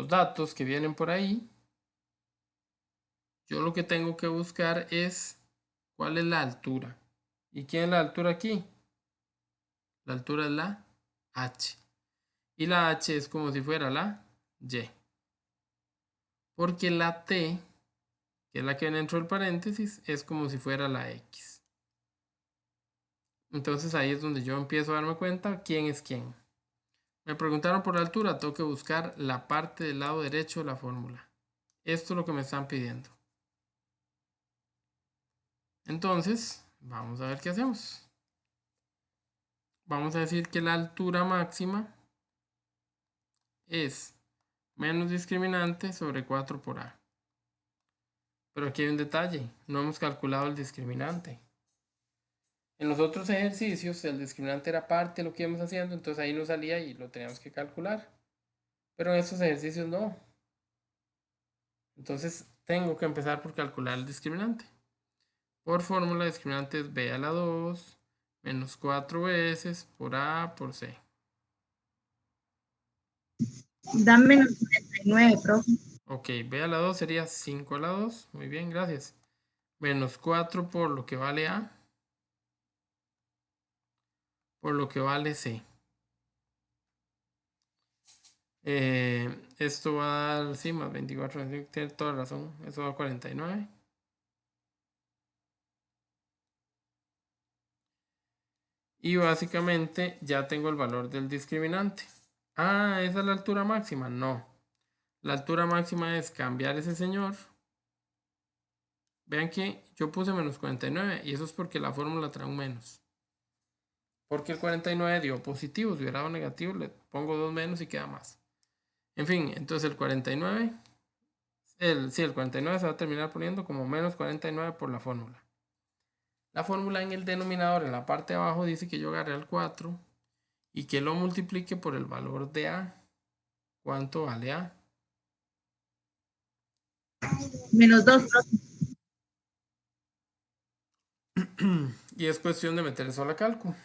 Speaker 1: datos que vienen por ahí, yo lo que tengo que buscar es cuál es la altura. ¿Y quién es la altura aquí? La altura es la h. Y la h es como si fuera la y. Porque la t, que es la que viene dentro del paréntesis, es como si fuera la x. Entonces ahí es donde yo empiezo a darme cuenta quién es quién. Me preguntaron por la altura, tengo que buscar la parte del lado derecho de la fórmula. Esto es lo que me están pidiendo. Entonces, vamos a ver qué hacemos. Vamos a decir que la altura máxima es menos discriminante sobre 4 por a. Pero aquí hay un detalle, no hemos calculado el discriminante. En los otros ejercicios el discriminante era parte de lo que íbamos haciendo, entonces ahí no salía y lo teníamos que calcular. Pero en estos ejercicios no. Entonces tengo que empezar por calcular el discriminante. Por fórmula, el discriminante es b a la 2 menos 4 veces por a por c.
Speaker 2: Dan menos 49, profe.
Speaker 1: Ok, b a la 2 sería 5 a la 2. Muy bien, gracias. Menos 4 por lo que vale a. Por lo que vale c. Esto va a dar, sí, más 24. Tiene toda razón. Eso va a 49. Y básicamente ya tengo el valor del discriminante. Ah, ¿esa es la altura máxima? No. La altura máxima es cambiar ese señor. Vean que yo puse menos 49 y eso es porque la fórmula trae un menos. Porque el 49 dio positivo, si hubiera dado negativo le pongo 2 menos y queda más. En fin, entonces el 49, el 49 se va a terminar poniendo como menos 49 por la fórmula. La fórmula en el denominador, en la parte de abajo, dice que yo agarré al 4 y que lo multiplique por el valor de a. ¿Cuánto vale a?
Speaker 2: Menos 2, profe.
Speaker 1: Y es cuestión de meter eso a la cálculo.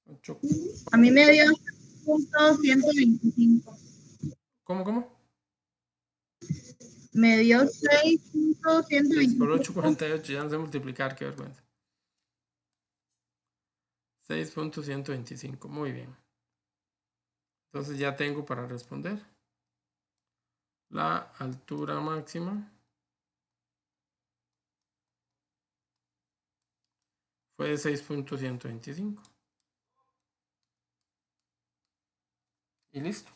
Speaker 1: 8.
Speaker 2: A mí me dio 6.125.
Speaker 1: ¿Cómo?
Speaker 2: Me dio
Speaker 1: 6 por
Speaker 2: 6.125.
Speaker 1: 8, 48. Ya no sé multiplicar, qué vergüenza. 6.125. Muy bien. Entonces ya tengo para responder. La altura máxima fue de 6.125. Y listo.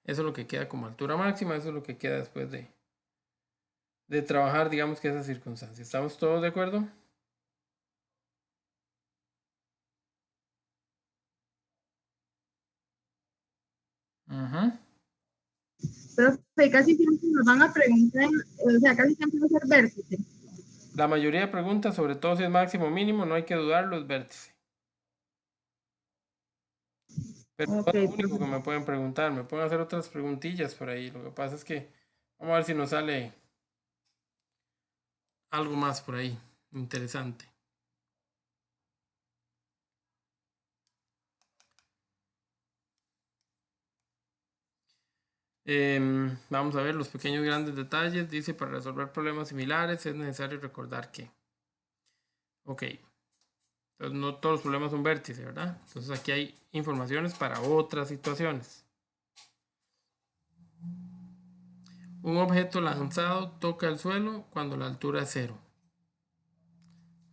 Speaker 1: Eso es lo que queda como altura máxima. Eso es lo que queda después de trabajar, digamos que esa circunstancia. ¿Estamos todos de acuerdo? Ajá.
Speaker 2: Profe, casi siempre nos van a preguntar, o sea, casi siempre va a ser vértice.
Speaker 1: La mayoría de preguntas, sobre todo si es máximo o mínimo, no hay que dudarlo, es vértice. Pero no
Speaker 2: Ok,
Speaker 1: es lo único
Speaker 2: profe.
Speaker 1: que me pueden preguntar. Me pueden hacer otras preguntillas por ahí. Lo que pasa es que vamos a ver si nos sale algo más por ahí interesante. Vamos a ver los pequeños grandes detalles. Dice, para resolver problemas similares es necesario recordar que. Ok. Entonces no todos los problemas son vértices, ¿verdad? Entonces aquí hay informaciones para otras situaciones. Un objeto lanzado toca el suelo cuando la altura es 0.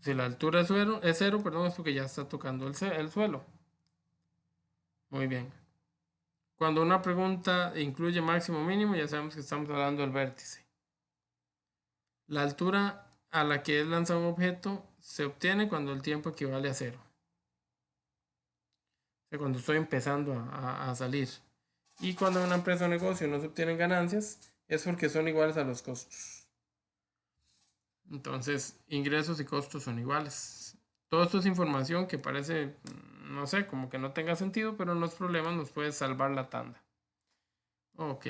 Speaker 1: Si la altura es 0, es porque ya está tocando el suelo. Muy bien. Cuando una pregunta incluye máximo o mínimo, ya sabemos que estamos hablando del vértice. La altura a la que es lanzar un objeto se obtiene cuando el tiempo equivale a 0. O sea, cuando estoy empezando a salir. Y cuando en una empresa o negocio no se obtienen ganancias, es porque son iguales a los costos. Entonces, ingresos y costos son iguales. Todo esto es información que parece, no sé, como que no tenga sentido, pero en los problemas nos puede salvar la tanda. Ok.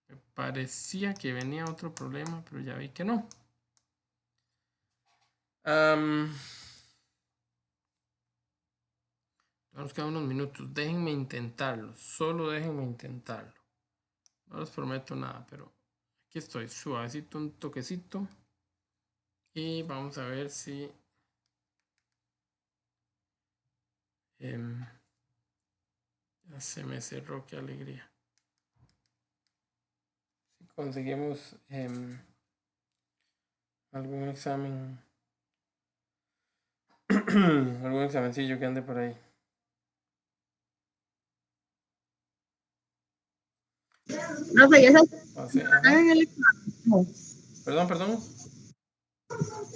Speaker 1: Me parecía que venía otro problema, pero ya vi que no. Nos quedan unos minutos. Déjenme intentarlo. Solo déjenme intentarlo. No les prometo nada, pero aquí estoy. Suavecito, un toquecito. Y vamos a ver si ya se me cerró, qué alegría. Si conseguimos algún examen, algún examencillo que ande por ahí.
Speaker 2: Profe, ¿y esas
Speaker 1: Pase,
Speaker 2: están
Speaker 1: ajá.
Speaker 2: en el examen? No.
Speaker 1: Perdón.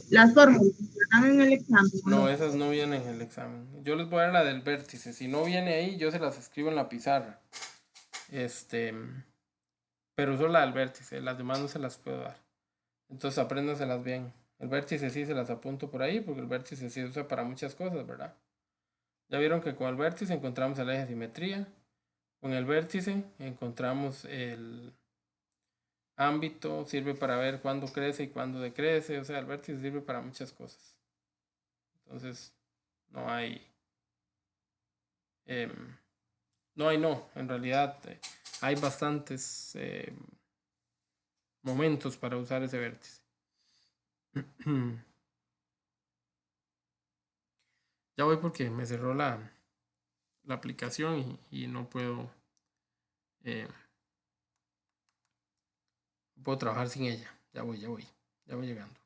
Speaker 2: Las fórmulas están en el examen. ¿O
Speaker 1: No,
Speaker 2: no?
Speaker 1: esas no vienen en el examen. Yo les voy a dar la del vértice. Si no viene ahí, yo se las escribo en la pizarra. Pero solo la del vértice. Las demás no se las puedo dar. Entonces apréndanselas bien. El vértice sí se las apunto por ahí, porque el vértice sí se usa para muchas cosas, ¿verdad? Ya vieron que con el vértice encontramos el eje de simetría. Con el vértice encontramos el ámbito, sirve para ver cuándo crece y cuándo decrece. O sea, el vértice sirve para muchas cosas. Entonces, no hay... no, en realidad hay bastantes momentos para usar ese vértice. Ya voy porque me cerró la aplicación y no puedo trabajar sin ella. Ya voy llegando.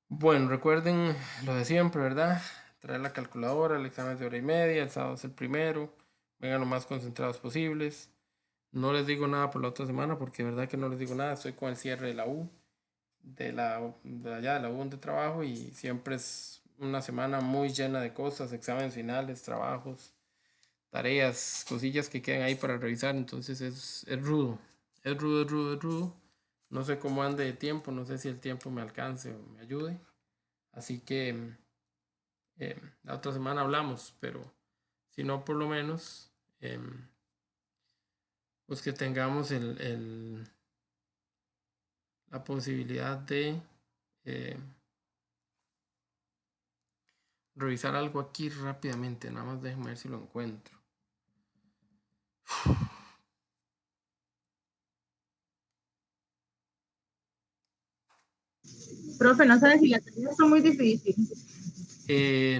Speaker 1: Bueno, recuerden lo de siempre, ¿verdad? Traer la calculadora, el examen de hora y media, el sábado es el primero. Vengan lo más concentrados posibles. No les digo nada por la otra semana porque de verdad que no les digo nada. Estoy con el cierre de la U, de allá de la U donde trabajo, y siempre es una semana muy llena de cosas, exámenes finales, trabajos, tareas, cosillas que quedan ahí para revisar. Entonces es rudo. Es rudo. No sé cómo ande de tiempo, no sé si el tiempo me alcance o me ayude. Así que la otra semana hablamos, pero si no, por lo menos, pues que tengamos la posibilidad de revisar algo aquí rápidamente. Nada más déjenme ver si lo encuentro.
Speaker 2: Profe, no sabe si las tareas son muy difíciles.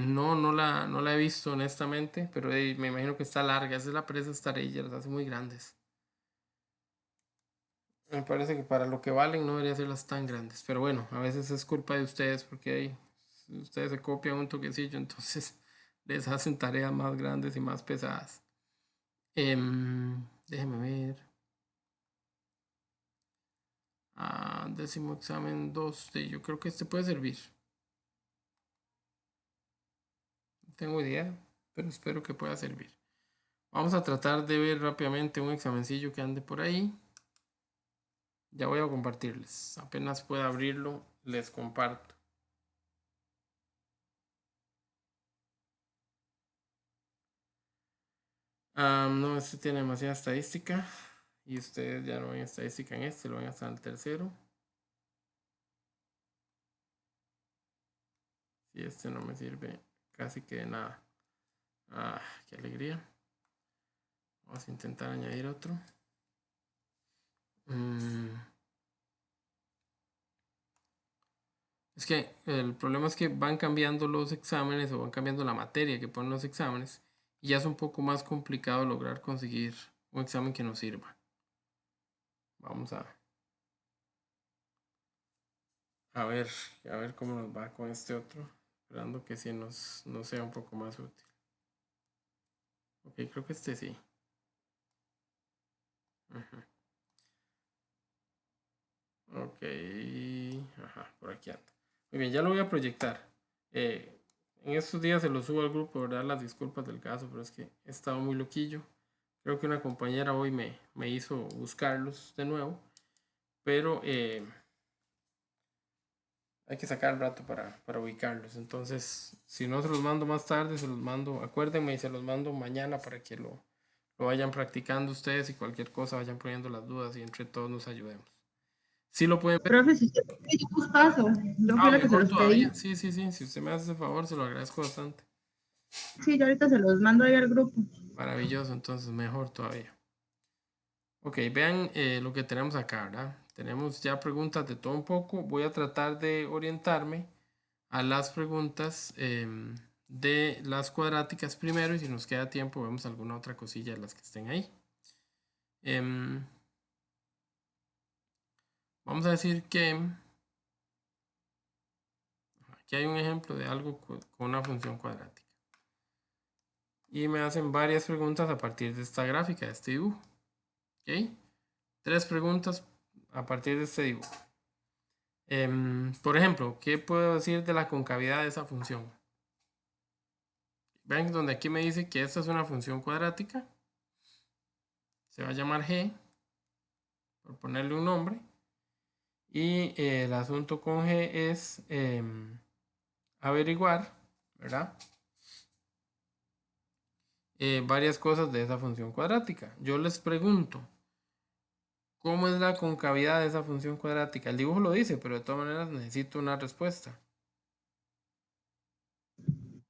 Speaker 1: No la he visto honestamente, pero me imagino que está larga. Esa es la presa, esta tareas las hace muy grandes. Me parece que para lo que valen no debería hacerlas tan grandes, pero bueno, a veces es culpa de ustedes porque ustedes se copian un toquecillo, entonces les hacen tareas más grandes y más pesadas. Déjeme ver. Décimo examen 2. Yo creo que este puede servir. No tengo idea, pero espero que pueda servir. Vamos a tratar de ver rápidamente un examencillo que ande por ahí. Ya voy a compartirles. Apenas pueda abrirlo, les comparto. No, este tiene demasiada estadística. Y ustedes ya no ven estadística en este, lo ven hasta el tercero. Y este no me sirve casi que de nada. Qué alegría. Vamos a intentar añadir otro. Es que el problema es que van cambiando los exámenes o van cambiando la materia que ponen los exámenes y ya es un poco más complicado lograr conseguir un examen que nos sirva. Vamos a ver cómo nos va con este otro, esperando que sí nos sea un poco más útil. Ok, creo que este sí. Ujú. Ok. Ajá, por aquí anda. Muy bien, ya lo voy a proyectar. En estos días se lo subo al grupo, ¿verdad? Las disculpas del caso, pero es que he estado muy loquillo. Creo que una compañera hoy me hizo buscarlos de nuevo, pero hay que sacar el rato para ubicarlos. Entonces, si no se los mando más tarde, se los mando, acuérdenme, y se los mando mañana para que lo vayan practicando ustedes y cualquier cosa vayan poniendo las dudas y entre todos nos ayudemos. Sí lo pueden ver.
Speaker 2: Profe, si usted quiere, yo los paso. Yo fui la que se
Speaker 1: Mejor
Speaker 2: los pedí.
Speaker 1: todavía. Sí, sí, sí. Si usted me hace ese favor, se lo agradezco bastante.
Speaker 2: Sí, yo ahorita se los mando ahí al grupo.
Speaker 1: Maravilloso, entonces mejor todavía. Ok, vean lo que tenemos acá, ¿verdad? Tenemos ya preguntas de todo un poco. Voy a tratar de orientarme a las preguntas de las cuadráticas primero y si nos queda tiempo vemos alguna otra cosilla de las que estén ahí. Vamos a decir que aquí hay un ejemplo de algo con una función cuadrática. Y me hacen varias preguntas a partir de esta gráfica, de este dibujo. ¿Ok? 3 preguntas a partir de este dibujo. Por ejemplo, ¿qué puedo decir de la concavidad de esa función? Ven donde aquí me dice que esta es una función cuadrática. Se va a llamar g, por ponerle un nombre. Y el asunto con g es averiguar, ¿verdad? Varias cosas de esa función cuadrática. Yo les pregunto, ¿cómo es la concavidad de esa función cuadrática? El dibujo lo dice, pero de todas maneras necesito una respuesta.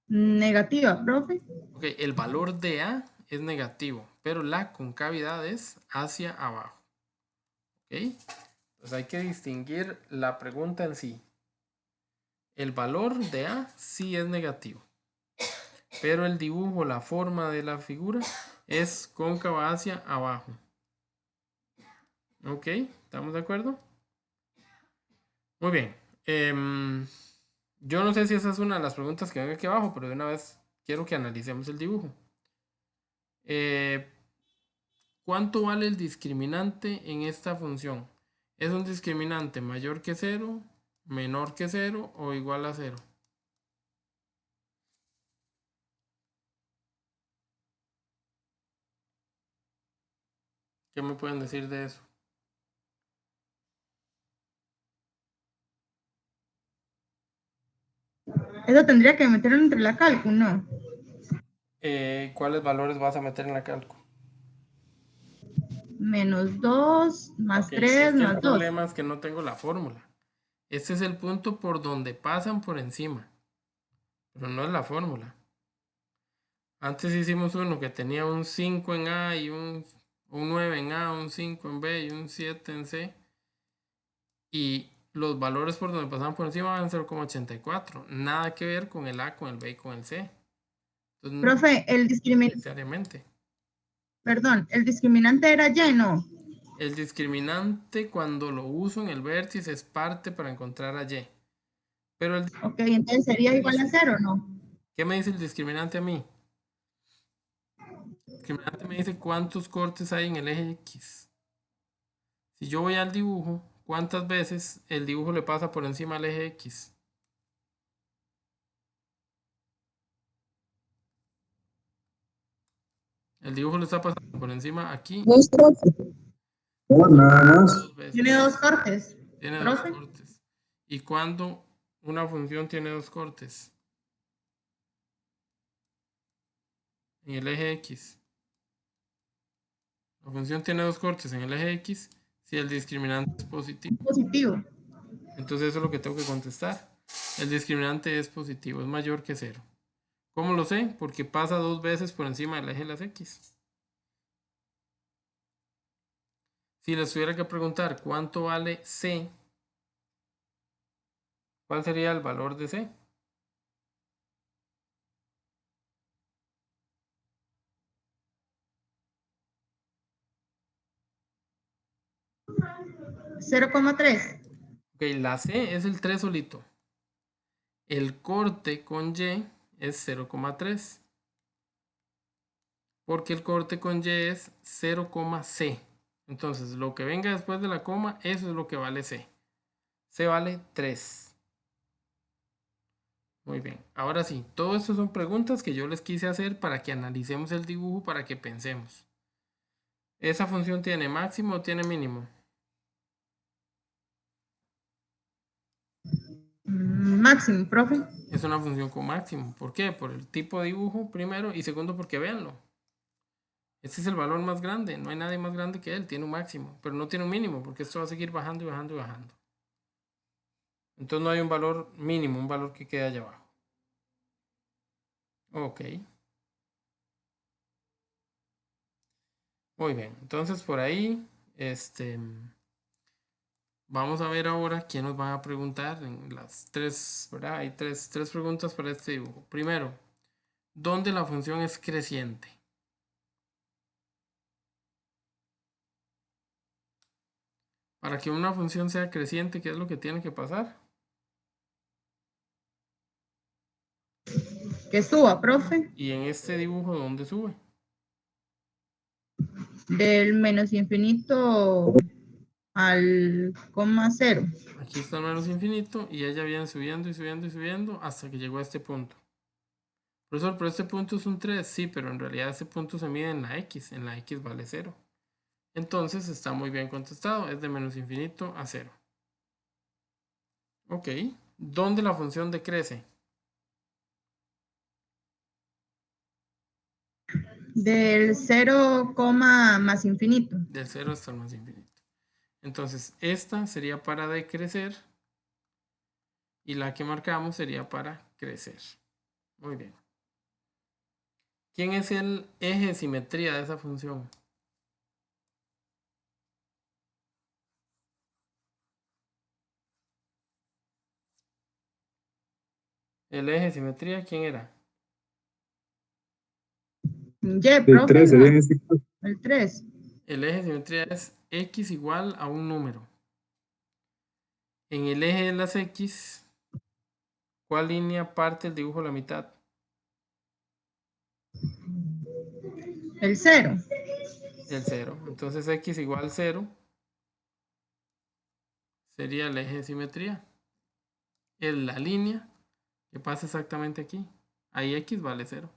Speaker 2: Negativa, profe.
Speaker 1: Ok, el valor de A es negativo, pero la concavidad es hacia abajo. Ok, entonces hay que distinguir la pregunta en sí. El valor de A sí es negativo, pero el dibujo, la forma de la figura es cóncava hacia abajo. Ok, ¿estamos de acuerdo? Muy bien. Yo no sé si esa es una de las preguntas que ven aquí abajo, pero de una vez quiero que analicemos el dibujo. ¿Cuánto vale el discriminante en esta función? ¿Es un discriminante mayor que 0, menor que 0 o igual a 0? ¿Qué me pueden decir de eso?
Speaker 2: Eso tendría que meterlo entre la cálculo, ¿no?
Speaker 1: ¿Cuáles valores vas a meter en la cálculo?
Speaker 2: -2, más
Speaker 1: Ok, es
Speaker 2: 3,
Speaker 1: que el
Speaker 2: más 2.
Speaker 1: problema es que no tengo la fórmula. Este es el punto por donde pasan por encima, pero no es la fórmula. Antes hicimos uno que tenía un 5 en A y un 9 en A, un 5 en B y un 7 en C. Y los valores por donde pasaban por encima van a 0,84. Nada que ver con el A, con el B y con el C. Entonces, no
Speaker 2: Profe,
Speaker 1: necesariamente.
Speaker 2: perdón, el discriminante era Y, ¿no?
Speaker 1: El discriminante cuando lo uso en el vértice es parte para encontrar a Y. Pero
Speaker 2: Ok, entonces sería igual a 0, ¿no?
Speaker 1: ¿qué me dice el discriminante a mí? El discriminante me dice cuántos cortes hay en el eje X. Si yo voy al dibujo, ¿cuántas veces el dibujo le pasa por encima al eje X? El dibujo le está pasando por encima aquí
Speaker 5: Dos, profe.
Speaker 3: No, nada más.
Speaker 1: 2
Speaker 2: Tiene
Speaker 1: veces.
Speaker 2: 2 cortes.
Speaker 1: Tiene 2
Speaker 2: Profe,
Speaker 1: cortes. ¿Y cuándo una función tiene 2 cortes? En el eje X. La función tiene 2 cortes en el eje X si el discriminante es positivo.
Speaker 2: positivo.
Speaker 1: Entonces eso es lo que tengo que contestar. El discriminante es positivo, es mayor que 0. ¿Cómo lo sé? Porque pasa 2 veces por encima del eje de las X. Si les tuviera que preguntar cuánto vale C, ¿cuál sería el valor de C?
Speaker 2: -0,3.
Speaker 1: Ok, la C es el 3 solito. El corte con Y es 0,3. Porque el corte con Y es 0,C. Entonces, lo que venga después de la coma, eso es lo que vale C. C vale 3. Muy bien. Ahora sí, todo esto son preguntas que yo les quise hacer para que analicemos el dibujo, para que pensemos. ¿Esa función tiene máximo o tiene mínimo?
Speaker 2: Máximo, profe.
Speaker 1: Es una función con máximo. ¿Por qué? Por el tipo de dibujo, primero, y segundo, porque véanlo. Este es el valor más grande. No hay nadie más grande que él. Tiene un máximo, pero no tiene un mínimo, porque esto va a seguir bajando y bajando y bajando. Entonces no hay un valor mínimo, un valor que quede allá abajo. Ok. Muy bien. Entonces por ahí, vamos a ver ahora quién nos va a preguntar en las tres, ¿verdad? Hay tres preguntas para este dibujo. Primero, ¿dónde la función es creciente? Para que una función sea creciente, ¿qué es lo que tiene que pasar?
Speaker 2: Que suba, profe.
Speaker 1: Y en este dibujo, ¿dónde sube?
Speaker 2: Del menos infinito al coma cero.
Speaker 1: Aquí está el menos infinito y ella viene subiendo y subiendo y subiendo hasta que llegó a este punto. Profesor, pero este punto es un 3, sí, pero en realidad este punto se mide en la X vale 0. Entonces está muy bien contestado, es de menos infinito a 0. Ok, ¿dónde la función decrece?
Speaker 2: Del 0, más infinito.
Speaker 1: Del 0 hasta el más infinito. Entonces esta sería para decrecer y la que marcamos sería para crecer. Muy bien. ¿Quién es el eje de simetría de esa función? El eje de simetría, ¿quién era?
Speaker 2: Y,
Speaker 3: El
Speaker 2: profe,
Speaker 3: 3 sería en este caso.
Speaker 2: el 3.
Speaker 1: El eje de simetría es x igual a un número. En el eje de las x, ¿cuál línea parte el dibujo a la mitad?
Speaker 2: El 0.
Speaker 1: El 0. Entonces x igual 0 sería el eje de simetría. Es la línea que pasa exactamente aquí. Ahí x vale 0.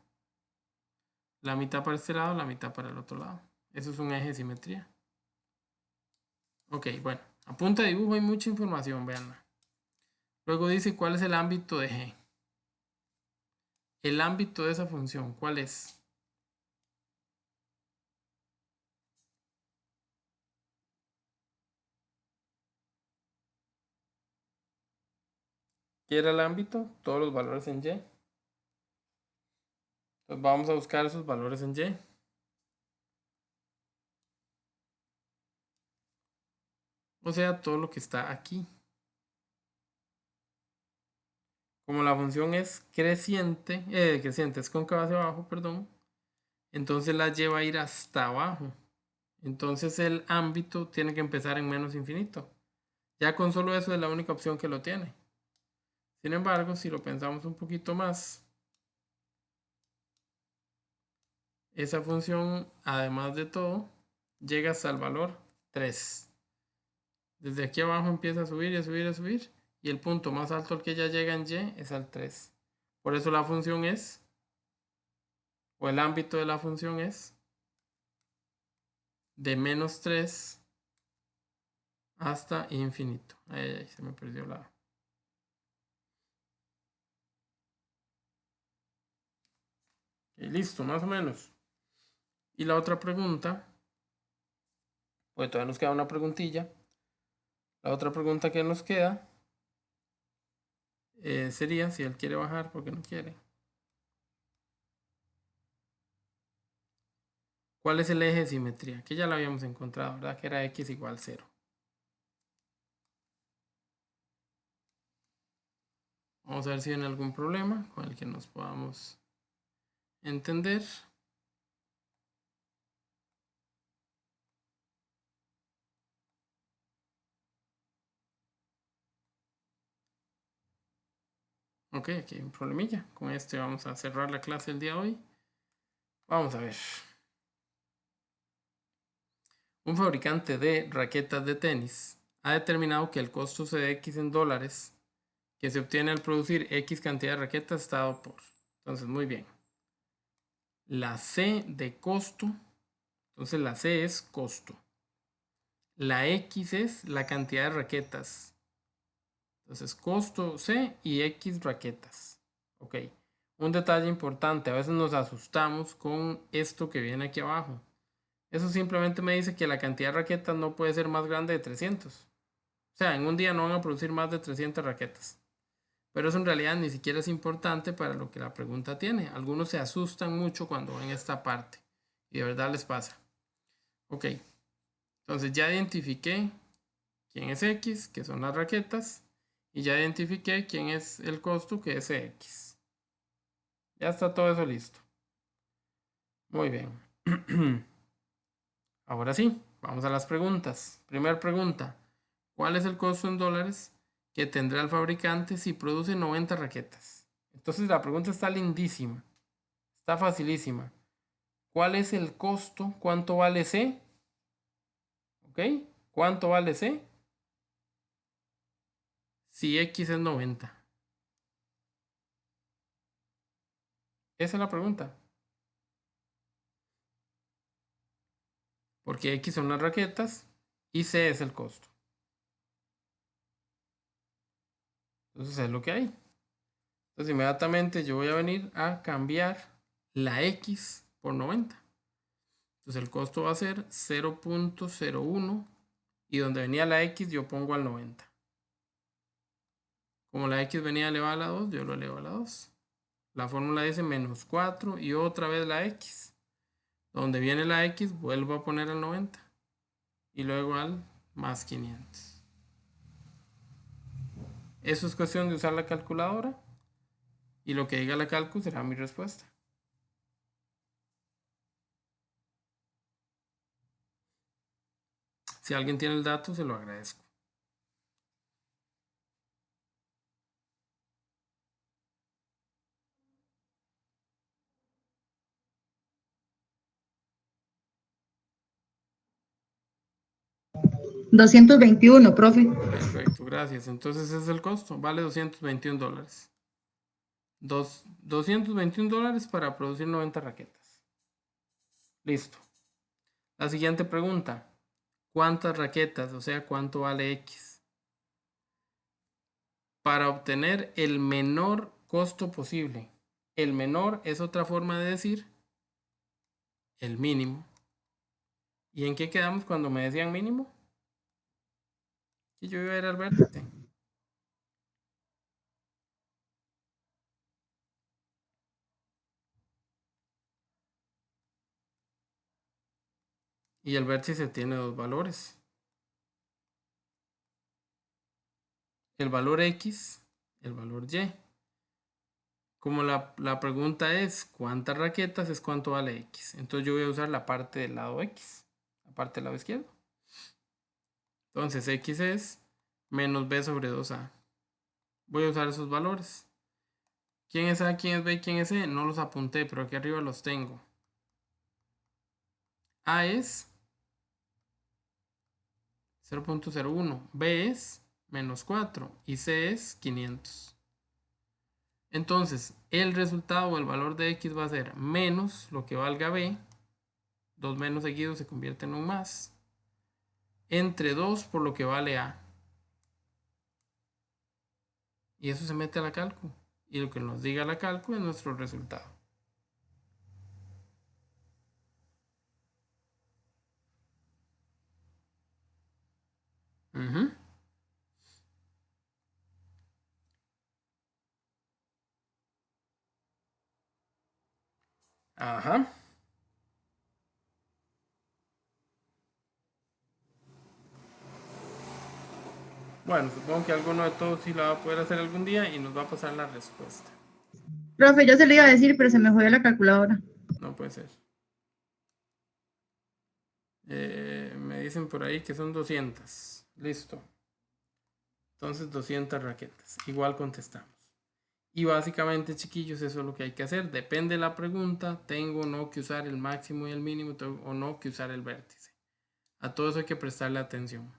Speaker 1: La mitad para este lado, la mitad para el otro lado. Eso es un eje de simetría. Ok, bueno. A punta de dibujo hay mucha información, veanla. Luego dice cuál es el ámbito de G. El ámbito de esa función, ¿cuál es? ¿Qué era el ámbito? Todos los valores en Y. Entonces vamos a buscar esos valores en Y. O sea, todo lo que está aquí. Como la función es creciente, es cóncava hacia abajo, perdón. Entonces la lleva a ir hasta abajo. Entonces el ámbito tiene que empezar en menos infinito. Ya con solo eso es la única opción que lo tiene. Sin embargo, si lo pensamos un poquito más, esa función, además de todo, llega hasta el valor 3. Desde aquí abajo empieza a subir y a subir y a subir. Y el punto más alto al que ya llega en Y es al 3. Por eso la función es, o el ámbito de la función es, de menos 3 hasta infinito. Ay, se me perdió la... Y listo, más o menos. Y la otra pregunta, pues todavía nos queda una preguntilla. La otra pregunta que nos queda sería si él quiere bajar porque no quiere. ¿Cuál es el eje de simetría? Que ya lo habíamos encontrado, ¿verdad? Que era x igual 0. Vamos a ver si hay algún problema con el que nos podamos entender. Ok, aquí hay un problemilla. Con este vamos a cerrar la clase el día de hoy. Vamos a ver. Un fabricante de raquetas de tenis ha determinado que el costo CX en dólares que se obtiene al producir X cantidad de raquetas está dado por. Entonces, muy bien. La C de costo, entonces la C es costo. La X es la cantidad de raquetas. Entonces, costo C y X raquetas. Ok. Un detalle importante, a veces nos asustamos con esto que viene aquí abajo. Eso simplemente me dice que la cantidad de raquetas no puede ser más grande de 300. O sea, en un día no van a producir más de 300 raquetas. Pero eso en realidad ni siquiera es importante para lo que la pregunta tiene. Algunos se asustan mucho cuando ven esta parte. Y de verdad les pasa. Ok. Entonces ya identifiqué quién es X, que son las raquetas. Y ya identifiqué quién es el costo, que es X. Ya está todo eso listo. Muy bien. Ahora sí, vamos a las preguntas. Primera pregunta. ¿Cuál es el costo en dólares que tendrá el fabricante si produce 90 raquetas? Entonces la pregunta está lindísima. Está facilísima. ¿Cuál es el costo? ¿Cuánto vale C? ¿Ok? ¿Cuánto vale C? Si X es 90. Esa es la pregunta. Porque X son las raquetas y C es el costo. Entonces es lo que hay. Entonces inmediatamente yo voy a venir a cambiar la X por 90. Entonces el costo va a ser 0.01 y donde venía la X yo pongo al 90. Como la X venía elevada a la 2, yo lo elevo a la 2. La fórmula dice menos 4 y otra vez la X. Donde viene la X vuelvo a poner al 90 y luego al más 500. Eso es cuestión de usar la calculadora y lo que diga la cálculo será mi respuesta. Si alguien tiene el dato, se lo agradezco.
Speaker 2: $221, profe.
Speaker 1: Perfecto, gracias. Entonces ese es el costo. Vale $221. $221 para producir 90 raquetas. Listo. La siguiente pregunta. ¿Cuántas raquetas? O sea, ¿cuánto vale X? Para obtener el menor costo posible. El menor es otra forma de decir el mínimo. ¿Y en qué quedamos cuando me decían mínimo? Que yo iba a ir al vértice. Y el vértice tiene dos valores. El valor X, el valor Y. Como la pregunta es ¿cuántas raquetas? Es cuánto vale X. Entonces yo voy a usar la parte del lado X. La parte del lado izquierdo. Entonces X es menos B sobre 2A. Voy a usar esos valores. ¿Quién es A, quién es B y quién es C? No los apunté, pero aquí arriba los tengo. A es 0.01, B es menos 4 y C es 500. Entonces, el resultado o el valor de X va a ser menos lo que valga B. 2 menos seguidos se convierte en un más. Entre 2 por lo que vale A. Y eso se mete a la cálculo. Y lo que nos diga la cálculo es nuestro resultado. Ajá. Bueno, supongo que alguno de todos sí la va a poder hacer algún día y nos va a pasar la respuesta.
Speaker 2: Profe, yo se lo iba a decir, pero se me jodió la calculadora.
Speaker 1: No puede ser. Me dicen por ahí que son 200. Listo. Entonces 200 raquetas. Igual contestamos. Y básicamente, chiquillos, eso es lo que hay que hacer. Depende de la pregunta. Tengo o no que usar el máximo y el mínimo. Tengo o no que usar el vértice. A todo eso hay que prestarle atención.